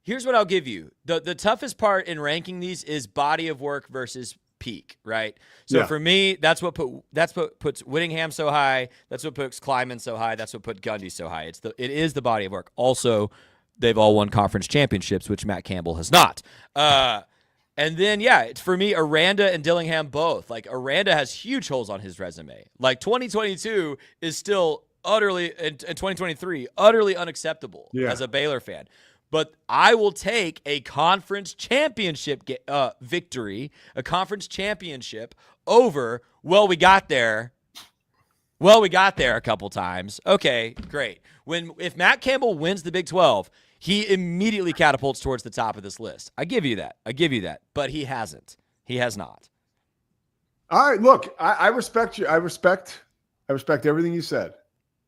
Speaker 15: here's what I'll give you. The toughest part in ranking these is body of work versus peak, right? So for me, that's what puts Whittingham so high. That's what puts Kleiman so high. That's what put Gundy so high. It is the body of work. Also, they've all won conference championships, which Matt Campbell has not. And then, it's for me, Aranda and Dillingham both. Like, Aranda has huge holes on his resume. Like, 2022 is still utterly, in 2023, utterly unacceptable as a Baylor fan. But I will take a conference championship victory, a conference championship over, we got there a couple times. Okay, great. If Matt Campbell wins the Big 12, he immediately catapults towards the top of this list. I give you that. But he hasn't. He has not.
Speaker 10: All right, look, I respect you. I respect everything you said.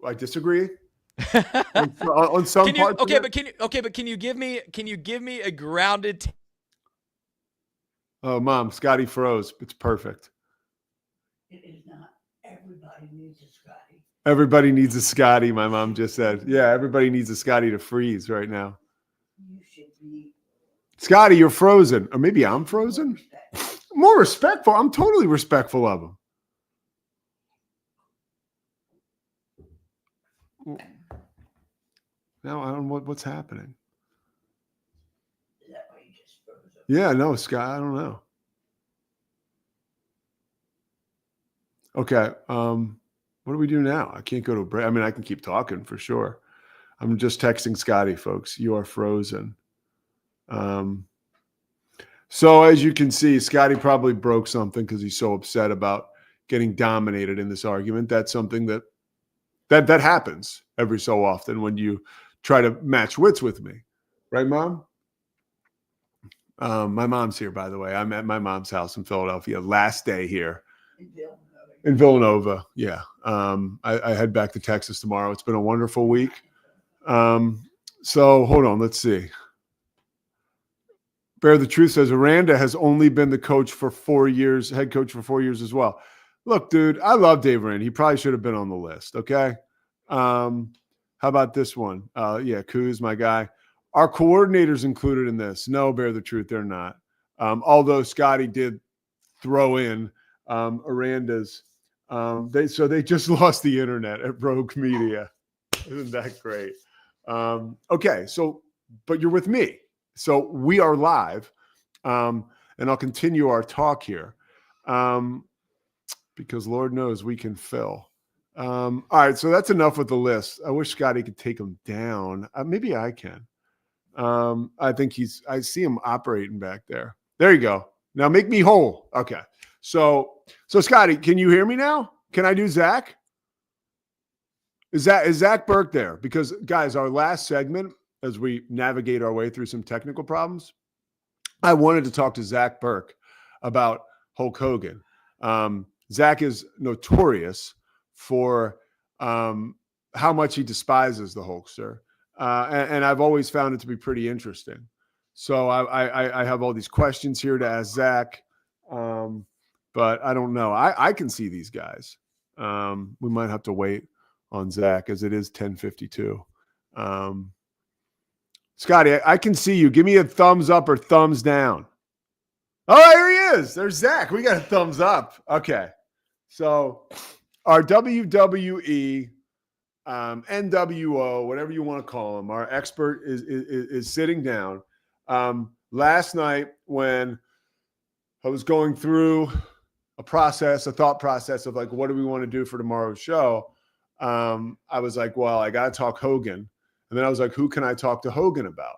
Speaker 10: I disagree. on some parts.
Speaker 15: But can you give me a grounded
Speaker 10: Oh, Mom, Scotty froze. It's perfect.
Speaker 16: It is not. Everybody needs a Scotty.
Speaker 10: Everybody needs a Scotty, my mom just said. Yeah, everybody needs a Scotty to freeze right now.
Speaker 16: You should be.
Speaker 10: Scotty, you're frozen. Or maybe I'm frozen. More respectful. I'm totally respectful of him. Now I don't know what's happening.
Speaker 16: Is that why you just froze up?
Speaker 10: Yeah, no, Scott, I don't know. Okay. What do we do now? I can't go to a break. I mean, I can keep talking for sure. I'm just texting Scotty, folks. You are frozen. So as you can see, Scotty probably broke something because he's so upset about getting dominated in this argument. That's something that happens every so often when you try to match wits with me. Right, Mom? My mom's here, by the way. I'm at my mom's house in Philadelphia. Last day here. In Villanova, yeah. I head back to Texas tomorrow. It's been a wonderful week. So hold on, let's see. Bear the Truth says Aranda has only been the coach for 4 years, head coach for 4 years as well. Look, dude, I love Dave Aranda. He probably should have been on the list, okay? How about this one? Kuz, my guy. Are coordinators included in this? No, Bear the Truth, they're not. Although Scotty did throw in Aranda's. They just lost the internet at Rogue Media. Isn't that great? Okay, but you're with me. So we are live, and I'll continue our talk here because Lord knows we can fill. All right, so that's enough with the list. I wish Scotty could take them down. Maybe I can. I think I see him operating back there. There you go. Now make me whole. Okay. So So Scotty, can you hear me now? Can I do Zach? Is Zach Burke there? Because guys, our last segment, as we navigate our way through some technical problems, I wanted to talk to Zach Burke about Hulk Hogan. Zach is notorious for how much he despises the Hulkster. And I've always found it to be pretty interesting. So I have all these questions here to ask Zach, but I don't know. I can see these guys. We might have to wait on Zach as it is 10:52. Scotty, I can see you. Give me a thumbs up or thumbs down. Oh, here he is. There's Zach. We got a thumbs up. Okay. So our WWE, NWO, whatever you want to call him, our expert is sitting down. Last night when I was going through a thought process of like, what do we want to do for tomorrow's show? I was like, well, I got to talk Hogan. And then I was like, who can I talk to Hogan about?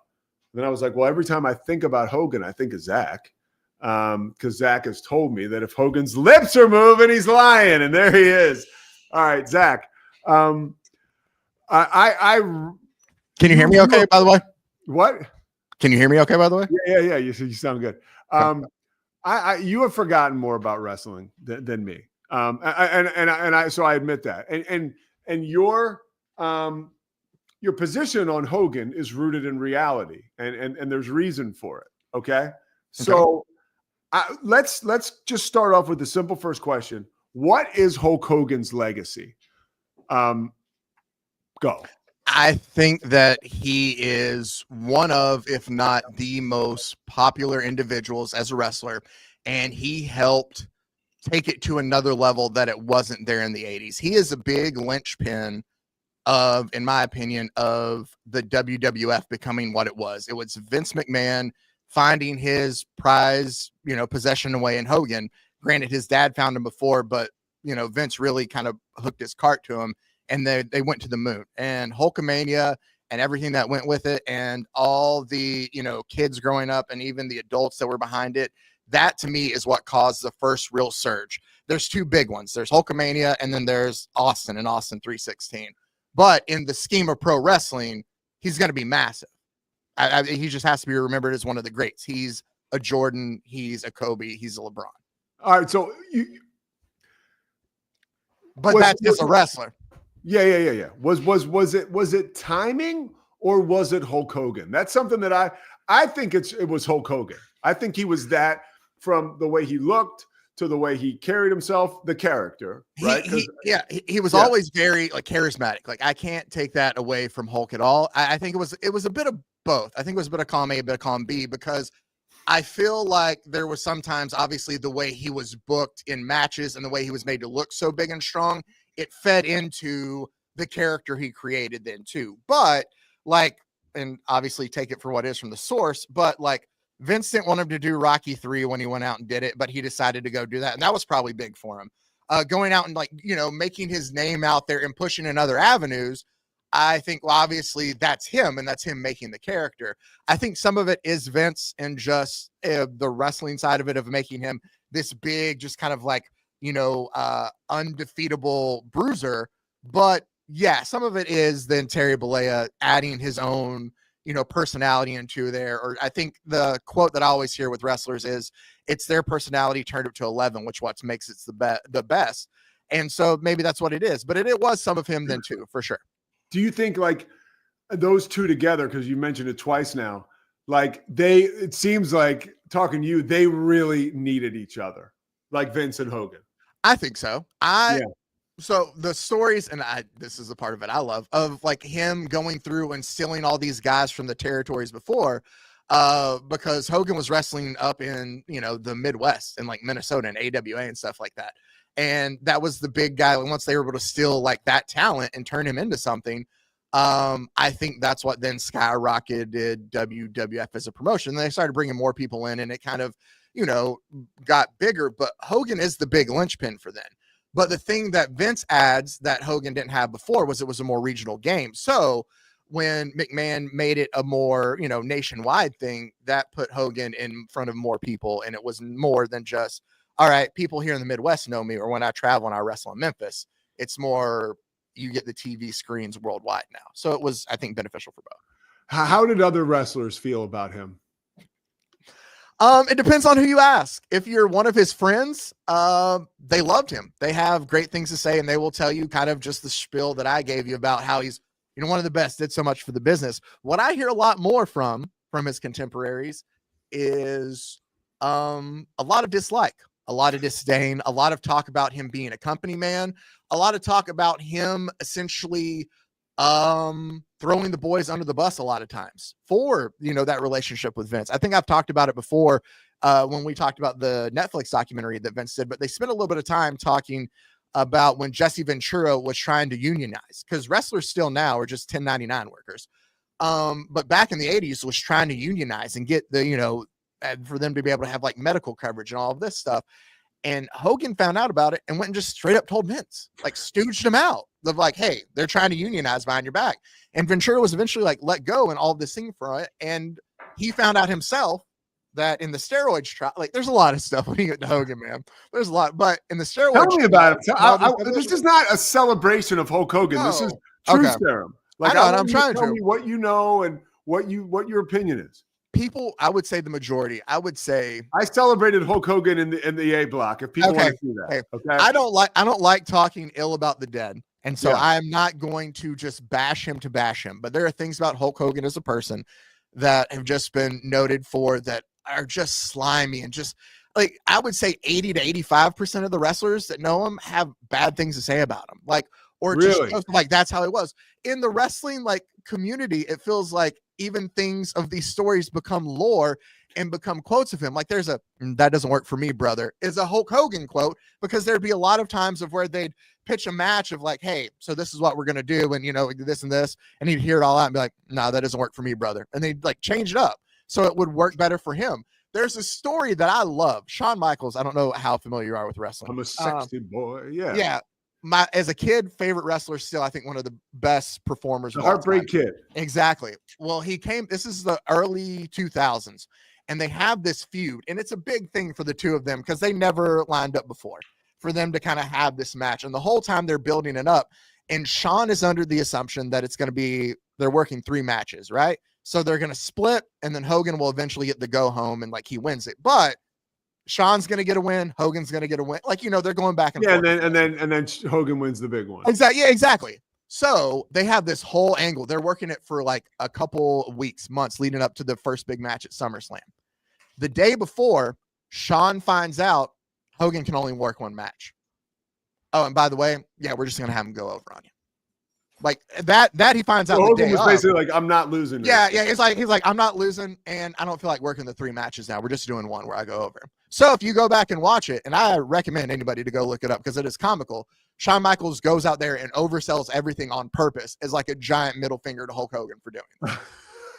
Speaker 10: And then I was like, well, every time I think about Hogan, I think of Zach. Because Zach has told me that if Hogan's lips are moving, he's lying. And there he is. All right, Zach. Can
Speaker 17: you hear me okay, by the way?
Speaker 10: What?
Speaker 17: Can you hear me okay, by the way?
Speaker 10: Yeah. You sound good. You have forgotten more about wrestling than me. So I admit that. And your position on Hogan is rooted in reality, and there's reason for it. Okay. So let's just start off with the simple first question. What is Hulk Hogan's legacy? Go.
Speaker 17: I think that he is one of, if not the most popular individuals as a wrestler, and he helped take it to another level that it wasn't there in the 80s. He is a big linchpin of, in my opinion, of the WWF becoming what it was. It was Vince McMahon finding his prize, possession away in Hogan. Granted, his dad found him before, but, Vince really kind of hooked his cart to him, and they went to the moon. And Hulkamania and everything that went with it, and all the, kids growing up and even the adults that were behind it, that to me is what caused the first real surge. There's two big ones. There's Hulkamania, and then there's Austin and Austin 316. But in the scheme of pro wrestling, he's going to be massive. He just has to be remembered as one of the greats. He's a Jordan. He's a Kobe. He's a LeBron.
Speaker 10: All right. So
Speaker 17: that's just a wrestler.
Speaker 10: Yeah. Was it timing or was it Hulk Hogan? That's something that I think it was Hulk Hogan. I think he was that, from the way he looked to the way he carried himself, the character, right?
Speaker 17: He was always very charismatic. Like, I can't take that away from Hulk at all. I think it was a bit of both. I think it was a bit of column A, a bit of column B, because I feel like there was sometimes, obviously, the way he was booked in matches and the way he was made to look so big and strong, it fed into the character he created then too. But and obviously take it for what is from the source, but Vince didn't want him to do Rocky 3 when he went out and did it, but he decided to go do that. And that was probably big for him. Going out and making his name out there and pushing in other avenues. I think, well, obviously that's him, and that's him making the character. I think some of it is Vince and just the wrestling side of it, of making him this big, just kind of undefeatable bruiser. But yeah, some of it is then Terry Bollea adding his own, personality into there. Or I think the quote that I always hear with wrestlers is, it's their personality turned up to 11, which what makes it the best. And so maybe that's what it is, but it was some of him then too, for sure.
Speaker 10: Do you think those two together, because you mentioned it twice now, it seems like, talking to you, they really needed each other, like Vince and Hogan?
Speaker 17: I think so. So the stories, and this is a part of it I love, of him going through and stealing all these guys from the territories before, because Hogan was wrestling up in, the Midwest and Minnesota and AWA and stuff like that. And that was the big guy. And once they were able to steal that talent and turn him into something, I think that's what then skyrocketed WWF as a promotion. They started bringing more people in, and it kind of, got bigger. But Hogan is the big linchpin for then. But the thing that Vince adds that Hogan didn't have before was it was a more regional game. So when McMahon made it a more, nationwide thing, that put Hogan in front of more people. And it was more than just, all right, people here in the Midwest know me, or when I travel and I wrestle in Memphis, it's more you get the TV screens worldwide now. So it was, I think, beneficial for both.
Speaker 10: How did other wrestlers feel about him?
Speaker 17: It depends on who you ask. If you're one of his friends, they loved him. They have great things to say, and they will tell you kind of just the spiel that I gave you about how he's, one of the best, did so much for the business. What I hear a lot more from his contemporaries is a lot of dislike, a lot of disdain, a lot of talk about him being a company man, a lot of talk about him essentially throwing the boys under the bus a lot of times for, that relationship with Vince. I think I've talked about it before when we talked about the Netflix documentary that Vince did, but they spent a little bit of time talking about when Jesse Ventura was trying to unionize, because wrestlers still now are just 1099 workers. But back in the 80s was trying to unionize and get the, for them to be able to have like medical coverage and all of this stuff. And Hogan found out about it and went and just straight up told Vince, like stooged him out of like, hey, they're trying to unionize behind your back. And Ventura was eventually like let go and all of this thing for it. And he found out himself that in the steroids trial, like there's a lot of stuff when you get to Hogan, man. There's a lot, but in the steroids,
Speaker 10: tell me about it. This is not a celebration of Hulk Hogan. No. This is truth serum. Like I know, I'm trying to tell me what you know and what your opinion is.
Speaker 17: People, I would say the majority. I would say
Speaker 10: I celebrated Hulk Hogan in the A block. If people want to see that, okay.
Speaker 17: I don't like talking ill about the dead, and so I am not going to just bash him to bash him. But there are things about Hulk Hogan as a person that have just been noted for that are just slimy and just like I would say 80 to 85% of the wrestlers that know him have bad things to say about him. Like or
Speaker 10: really?
Speaker 17: Just like that's how it was in the wrestling like community. It feels like even things of these stories become lore and become quotes of him. Like there's that doesn't work for me, brother, is a Hulk Hogan quote, because there'd be a lot of times of where they'd pitch a match of like, hey, so this is what we're going to do. And, this and this, and he'd hear it all out and be like, no, that doesn't work for me, brother. And they'd like change it up so it would work better for him. There's a story that I love. Shawn Michaels. I don't know how familiar you are with wrestling.
Speaker 10: I'm a sexy boy. Yeah.
Speaker 17: Yeah. As a kid, favorite wrestler, still, I think one of the best performers.
Speaker 10: The Heartbreak Kid.
Speaker 17: Exactly. Well, this is the early 2000s, and they have this feud, and it's a big thing for the two of them because they never lined up before for them to kind of have this match. And the whole time they're building it up, and Shawn is under the assumption that it's going to be, they're working 3 matches, right? So they're going to split, and then Hogan will eventually get the go home, and like he wins it. But Shawn's going to get a win. Hogan's going to get a win. Like, they're going back and forth.
Speaker 10: And then Hogan wins the big one.
Speaker 17: Exactly. Yeah, exactly. So they have this whole angle. They're working it for like a couple of weeks, months leading up to the first big match at SummerSlam. The day before, Shawn finds out Hogan can only work 1 match. Oh, and by the way, we're just going to have him go over on you. Like that he finds out.
Speaker 10: So
Speaker 17: the
Speaker 10: Hogan
Speaker 17: day
Speaker 10: was
Speaker 17: of.
Speaker 10: basically like, I'm not losing.
Speaker 17: Yeah. He's like, I'm not losing, and I don't feel like working the 3 matches now. We're just doing 1 where I go over. So if you go back and watch it, and I recommend anybody to go look it up because it is comical. Shawn Michaels goes out there and oversells everything on purpose as like a giant middle finger to Hulk Hogan for doing it.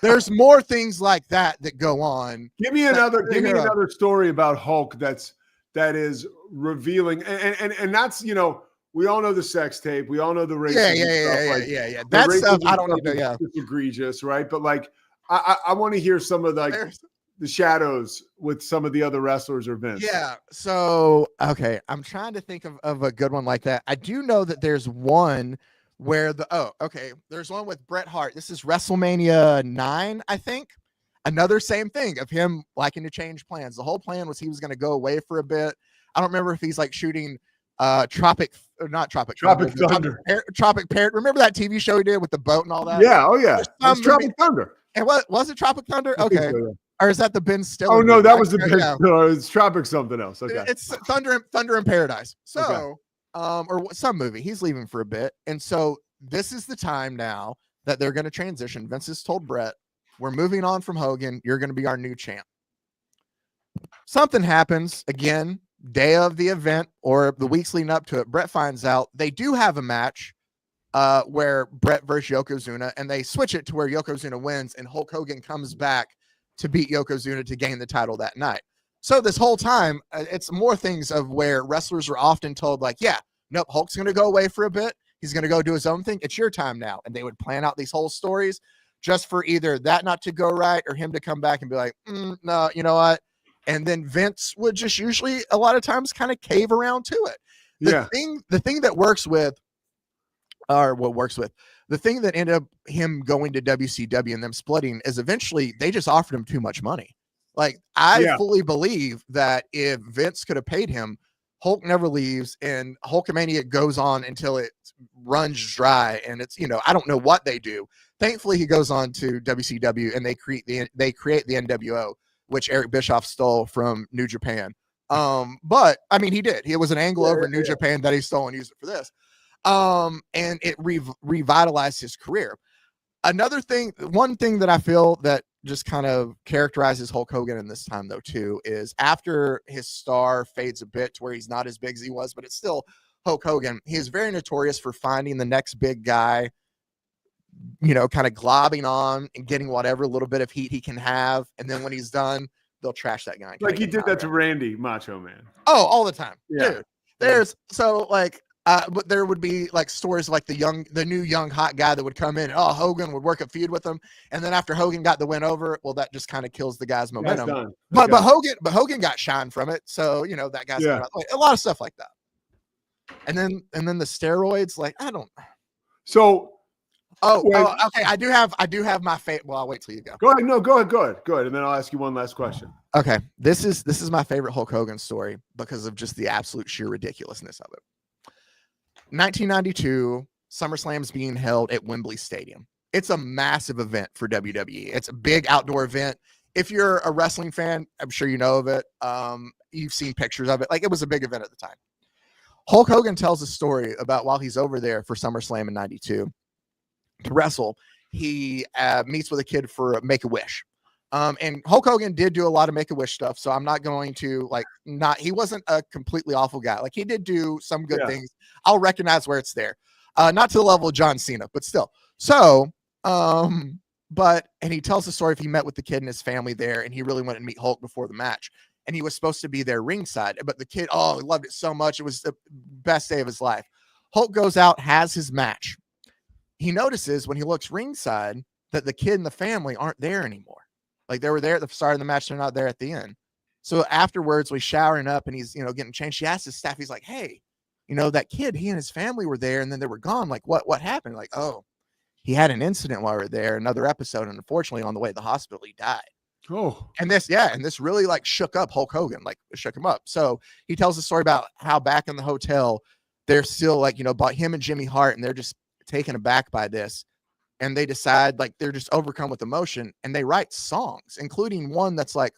Speaker 17: There's more things like that go on.
Speaker 10: Give me another story about Hulk that is revealing, and that's we all know the sex tape. We all know the racism.
Speaker 17: Yeah. That stuff I don't need to. Yeah,
Speaker 10: it's egregious, right? But like, I want to hear some of the shadows with some of the other wrestlers or Vince.
Speaker 17: Yeah. So okay, I'm trying to think of a good one like that. I do know that there's one where there's one with Bret Hart. This is WrestleMania 9, I think. Another same thing of him liking to change plans. The whole plan was he was going to go away for a bit. I don't remember if he's like shooting Tropic Thunder. Tropic Parrot. Remember that TV show he did with the boat and all that?
Speaker 10: Yeah. Oh yeah. Tropic Thunder.
Speaker 17: And what was it? Tropic Thunder? Okay. So, yeah. Or is that the Ben Stiller?
Speaker 10: Oh no, that was the Ben Stiller. It's Tropic something else. Okay.
Speaker 17: It's Thunder in Paradise. So, or some movie. He's leaving for a bit, and so this is the time now that they're going to transition. Vince has told Bret, "We're moving on from Hogan. You're going to be our new champ." Something happens again. Day of the event or the weeks leading up to it, Bret finds out they do have a match where Bret versus Yokozuna, and they switch it to where Yokozuna wins and Hulk Hogan comes back to beat Yokozuna to gain the title that night. So this whole time, it's more things of where wrestlers are often told like, nope, Hulk's going to go away for a bit. He's going to go do his own thing. It's your time now. And they would plan out these whole stories just for either that not to go right or him to come back and be like, no, you know what? and then Vince would just usually a lot of times kind of cave around to it. The thing that works with, or what works with, the thing that ended up him going to WCW and them splitting is eventually they just offered him too much money. Like, I fully believe that if Vince could have paid him, Hulk never leaves, and Hulkamania goes on until it runs dry. And it's, I don't know what they do. Thankfully, he goes on to WCW, and they create the NWO, which Eric Bischoff stole from New Japan. But I mean, he did. It was an angle over New Japan that he stole and used it for this. And it revitalized his career. One thing that I feel that just kind of characterizes Hulk Hogan in this time, though, too, is after his star fades a bit to where he's not as big as he was, but it's still Hulk Hogan. He is very notorious for finding the next big guy, kind of globbing on and getting whatever little bit of heat he can have. And then when he's done, they'll trash that guy.
Speaker 10: Like he did that to Randy Macho Man.
Speaker 17: Oh, all the time.
Speaker 10: Yeah.
Speaker 17: Dude, but there would be like stories like the new young hot guy that would come in. Oh, Hogan would work a feud with him, and then after Hogan got the win over, well, that just kind of kills the guy's momentum. But Hogan got shine from it, so that guy's a lot of stuff like that. And then the steroids, like I don't.
Speaker 10: So,
Speaker 17: okay, I do have my favorite. Well, I'll wait till you go.
Speaker 10: Go ahead. No, go ahead, and then I'll ask you one last question.
Speaker 17: Okay, this is my favorite Hulk Hogan story because of just the absolute sheer ridiculousness of it. 1992, SummerSlam is being held at Wembley Stadium. It's a massive event for WWE. It's a big outdoor event. If you're a wrestling fan, I'm sure you know of it. You've seen pictures of it. Like, it was a big event at the time. Hulk Hogan tells a story about while he's over there for SummerSlam in 92 to wrestle, he meets with a kid for Make-A-Wish. And Hulk Hogan did do a lot of Make-A-Wish stuff, so I'm not going to he wasn't a completely awful guy. Like, he did do some good things. I'll recognize where it's there. Not to the level of John Cena, but still. So, and he tells the story if he met with the kid and his family there, and he really wanted to meet Hulk before the match. And he was supposed to be there ringside, but the kid, he loved it so much. It was the best day of his life. Hulk goes out, has his match. He notices when he looks ringside that the kid and the family aren't there anymore. Like, they were there at the start of the match. They're not there at the end. So afterwards, he's showering up and he's, getting changed. He asks his staff, he's like, hey, that kid, he and his family were there and then they were gone. Like, what happened? Like, oh, he had an incident while we were there, another episode. And unfortunately, on the way to the hospital, he died.
Speaker 10: Oh,
Speaker 17: and this really like shook up Hulk Hogan, like shook him up. So he tells the story about how back in the hotel, they're still like, about him and Jimmy Hart, and they're just taken aback by this. And they decide, like, they're just overcome with emotion, and they write songs, including one that's like,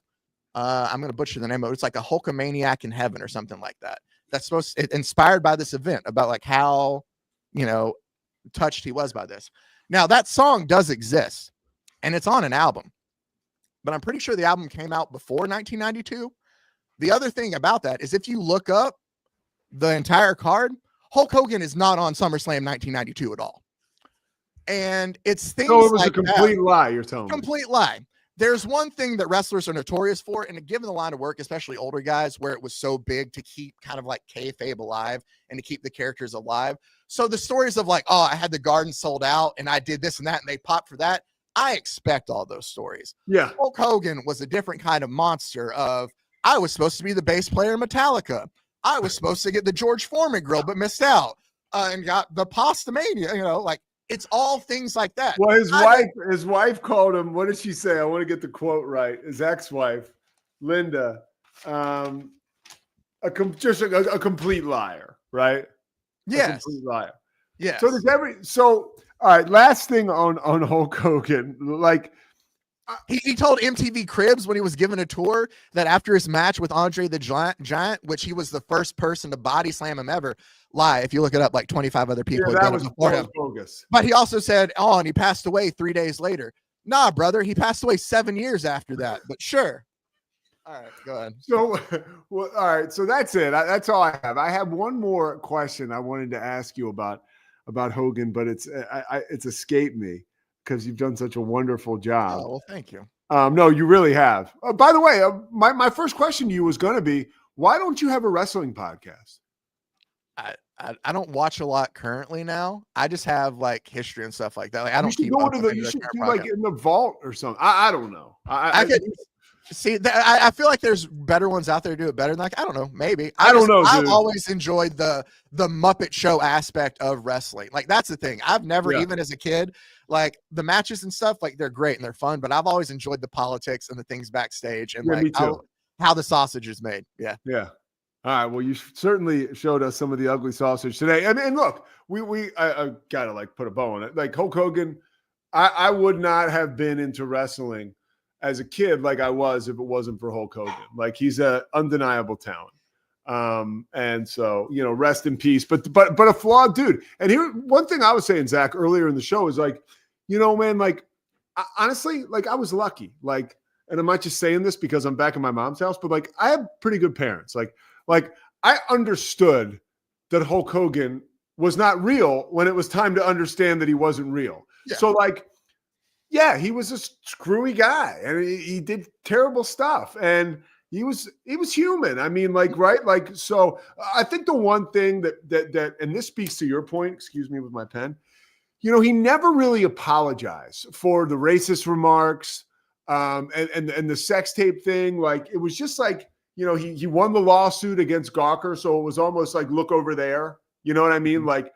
Speaker 17: I'm going to butcher the name of it. It's like a Hulkamaniac in Heaven or something like that. That's inspired by this event about like how, touched he was by this. Now that song does exist and it's on an album, but I'm pretty sure the album came out before 1992. The other thing about that is if you look up the entire card, Hulk Hogan is not on SummerSlam 1992 at all. And it's things
Speaker 10: so it was
Speaker 17: like
Speaker 10: a complete lie, you're telling me.
Speaker 17: Complete lie. There's one thing that wrestlers are notorious for, and given the line of work, especially older guys, where it was so big to keep kind of like kayfabe alive and to keep the characters alive. So the stories of like, oh, I had the garden sold out and I did this and that and they popped for that. I expect all those stories.
Speaker 10: Yeah.
Speaker 17: Hulk Hogan was a different kind of monster of, I was supposed to be the bass player in Metallica. I was supposed to get the George Foreman grill, but missed out and got the Pastamania, like, it's all things like that.
Speaker 10: Well, his wife called him. What did she say? I want to get the quote right. His ex-wife, Linda, just a complete liar, right?
Speaker 17: Yes.
Speaker 10: A complete liar.
Speaker 17: Yeah.
Speaker 10: So all right. Last thing on Hulk Hogan, like
Speaker 17: he told MTV Cribs when he was given a tour that after his match with Andre the Giant, which he was the first person to body slam him ever. Lie, if you look it up, like 25 other people had done it before him.
Speaker 10: Bogus.
Speaker 17: But he also said, and he passed away 3 days later. Nah, brother, he passed away 7 years after that. But sure. All right, go ahead.
Speaker 10: So, all right, so that's it. That's all I have. I have one more question I wanted to ask you about Hogan, but it's escaped me because you've done such a wonderful job.
Speaker 17: Oh, well, thank you.
Speaker 10: No, you really have. By the way, my first question to you was going to be, why don't you have a wrestling podcast?
Speaker 17: I don't watch a lot currently now. I just have like history and stuff like that. Like I don't keep
Speaker 10: go
Speaker 17: up
Speaker 10: to
Speaker 17: with
Speaker 10: you should do
Speaker 17: podcast.
Speaker 10: like in the vault or something. I don't know.
Speaker 17: See, I feel like there's better ones out there to do it better than like, I don't know, maybe.
Speaker 10: I don't know,
Speaker 17: I've
Speaker 10: dude.
Speaker 17: always enjoyed the Muppet Show aspect of wrestling. Like that's the thing. I've never, even as a kid, like the matches and stuff, like they're great and they're fun, but I've always enjoyed the politics and the things backstage and like how the sausage is made. Yeah.
Speaker 10: Yeah. All right. Well, you certainly showed us some of the ugly sausage today. And look, I gotta like put a bow on it. Like Hulk Hogan, I would not have been into wrestling as a kid like I was if it wasn't for Hulk Hogan. Like he's an undeniable talent. And so, you know, rest in peace. But a flawed dude. And here, one thing I was saying, Zach, earlier in the show is like, you know, man, like honestly, like I was lucky. Like, and I'm not just saying this because I'm back in my mom's house, but like I have pretty good parents. Like I understood that Hulk Hogan was not real when it was time to understand that he wasn't real. Yeah. So like, yeah, he was a screwy guy and he did terrible stuff and he was human. I mean, like, right. Like, so I think the one thing that, and this speaks to your point, excuse me with my pen, you know, he never really apologized for the racist remarks and the sex tape thing. Like, it was just like, you know, he won the lawsuit against Gawker. So it was almost like, look over there. You know what I mean? Like,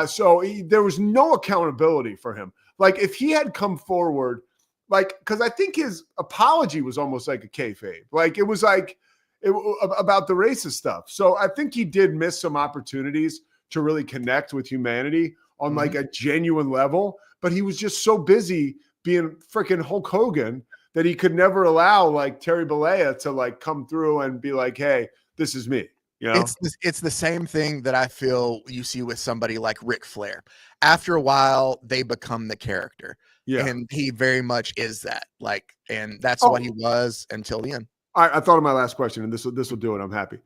Speaker 10: so there was no accountability for him. Like if he had come forward, like, because I think his apology was almost like a kayfabe. Like it was like about the racist stuff. So I think he did miss some opportunities to really connect with humanity on like a genuine level. But he was just so busy being freaking Hulk Hogan that he could never allow like Terry Bollea to like come through and be like, hey, this is me. You know?
Speaker 17: It's the same thing that I feel you see with somebody like Ric Flair. After a while, they become the character. Yeah. And he very much is that. Like, and that's what he was until the end.
Speaker 10: I thought of my last question, and this will do it. I'm happy.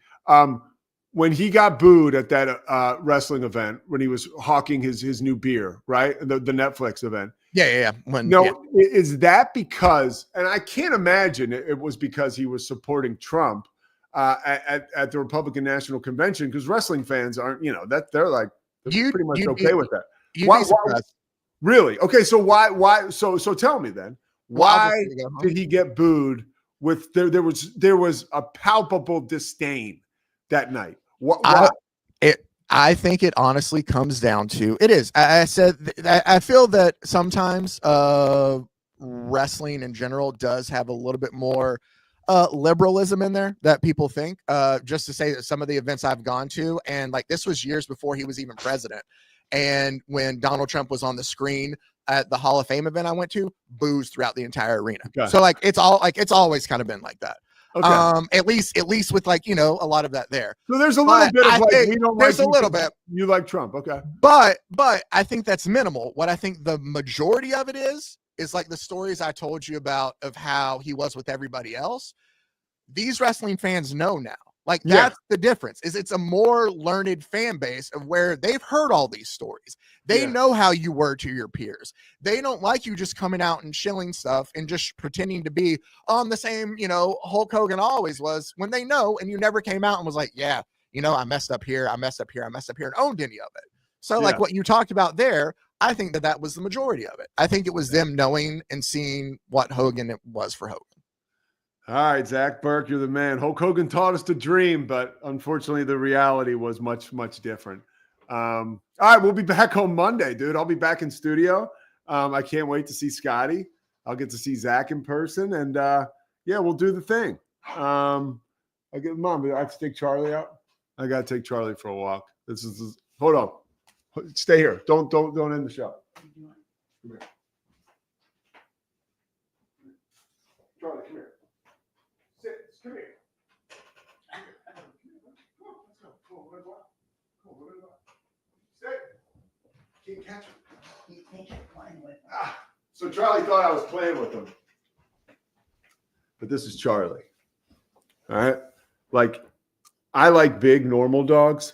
Speaker 10: When he got booed at that wrestling event, when he was hawking his new beer, right? The Netflix event.
Speaker 17: Yeah.
Speaker 10: Is that because, and I can't imagine it was because he was supporting Trump at the Republican National Convention, because wrestling fans aren't, you know, that they're like pretty much okay with that. Why, really? Okay, so why? So tell me then, why did he get booed? With there was a palpable disdain that night. Why?
Speaker 17: I think it honestly comes down to it is. I feel that sometimes wrestling in general does have a little bit more liberalism in there that people think, just to say that some of the events I've gone to, and like this was years before he was even president, and when Donald Trump was on the screen at the Hall of Fame event I went to, boos throughout the entire arena. Okay. So like it's always kind of been like that. Okay. At least with like, you know, a lot of that there.
Speaker 10: So there's a little bit of like, we don't
Speaker 17: there's
Speaker 10: like
Speaker 17: a little bit.
Speaker 10: You like Trump, okay.
Speaker 17: But I think that's minimal. What I think the majority of it is like the stories I told you about of how he was with everybody else. These wrestling fans know now. Like that's the difference, is it's a more learned fan base of where they've heard all these stories. They know how you were to your peers. They don't like you just coming out and shilling stuff and just pretending to be on the same, you know, Hulk Hogan always was, when they know, and you never came out and was like, yeah, you know, I messed up here, and owned any of it. So like what you talked about there, I think that was the majority of it. I think it was them knowing and seeing what Hogan it was for Hogan.
Speaker 10: All right, Zach Burke, you're the man. Hulk Hogan taught us to dream, but unfortunately the reality was much, much different. All right, we'll be back on Monday, dude. I'll be back in studio. I can't wait to see Scotty. I'll get to see Zach in person, and we'll do the thing. Mom, I have to take Charlie out. I got to take Charlie for a walk. Hold on. Stay here. Don't end the show. Come here. Charlie, come here. Come here. Stay. Can't catch him.
Speaker 16: He thinks you're playing with him.
Speaker 10: So Charlie thought I was playing with him. But this is Charlie. All right? Like, I like big, normal dogs.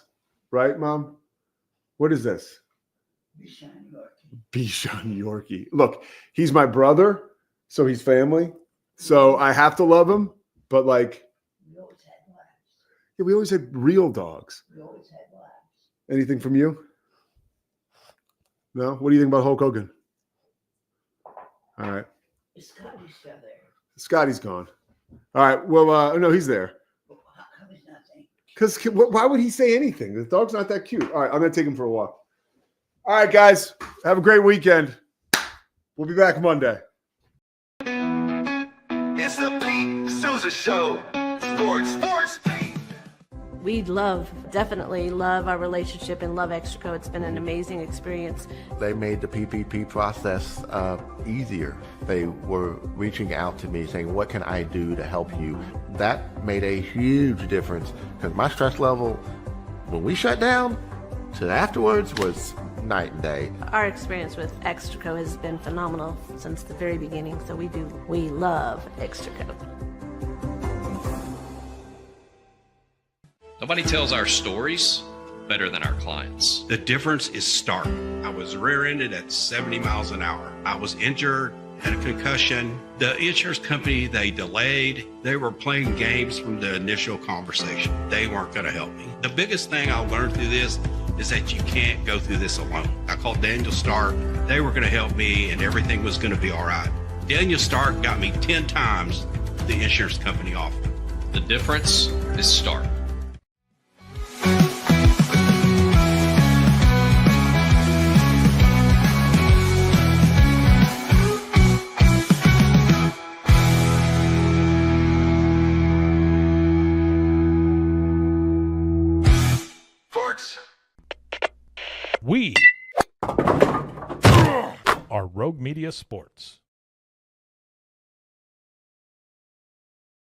Speaker 10: Right, Mom? What is this? Bichon Yorkie. Look, he's my brother, so he's family. So I have to love him. But like, we always had real dogs.
Speaker 16: We always had labs.
Speaker 10: Anything from you? No? What do you think about Hulk Hogan? All right.
Speaker 16: Is Scotty still there?
Speaker 10: Scotty's gone. All right. Well, no, he's there. Because why would he say anything? The dog's not that cute. All right, I'm going to take him for a walk. All right, guys. Have a great weekend. We'll be back Monday.
Speaker 1: It's the Pete Sousa Show. Sports Pete.
Speaker 4: We definitely love our relationship and love Extraco. It's been an amazing experience.
Speaker 5: They made the PPP process easier. They were reaching out to me saying, what can I do to help you? That made a huge difference because my stress level, when we shut down, to afterwards was night and day.
Speaker 4: Our experience with Extraco has been phenomenal since the very beginning, so we love Extraco.
Speaker 2: Nobody tells our stories better than our clients.
Speaker 18: The difference is stark. I was rear-ended at 70 miles an hour. I was injured, had a concussion. The insurance company, they delayed. They were playing games from the initial conversation. They weren't going to help me. The biggest thing I learned through this is that you can't go through this alone. I called Daniel Stark. They were going to help me and everything was going to be all right. Daniel Stark got me 10 times the insurance company offered.
Speaker 2: The difference is stark.
Speaker 7: We are Rogue Media Sports.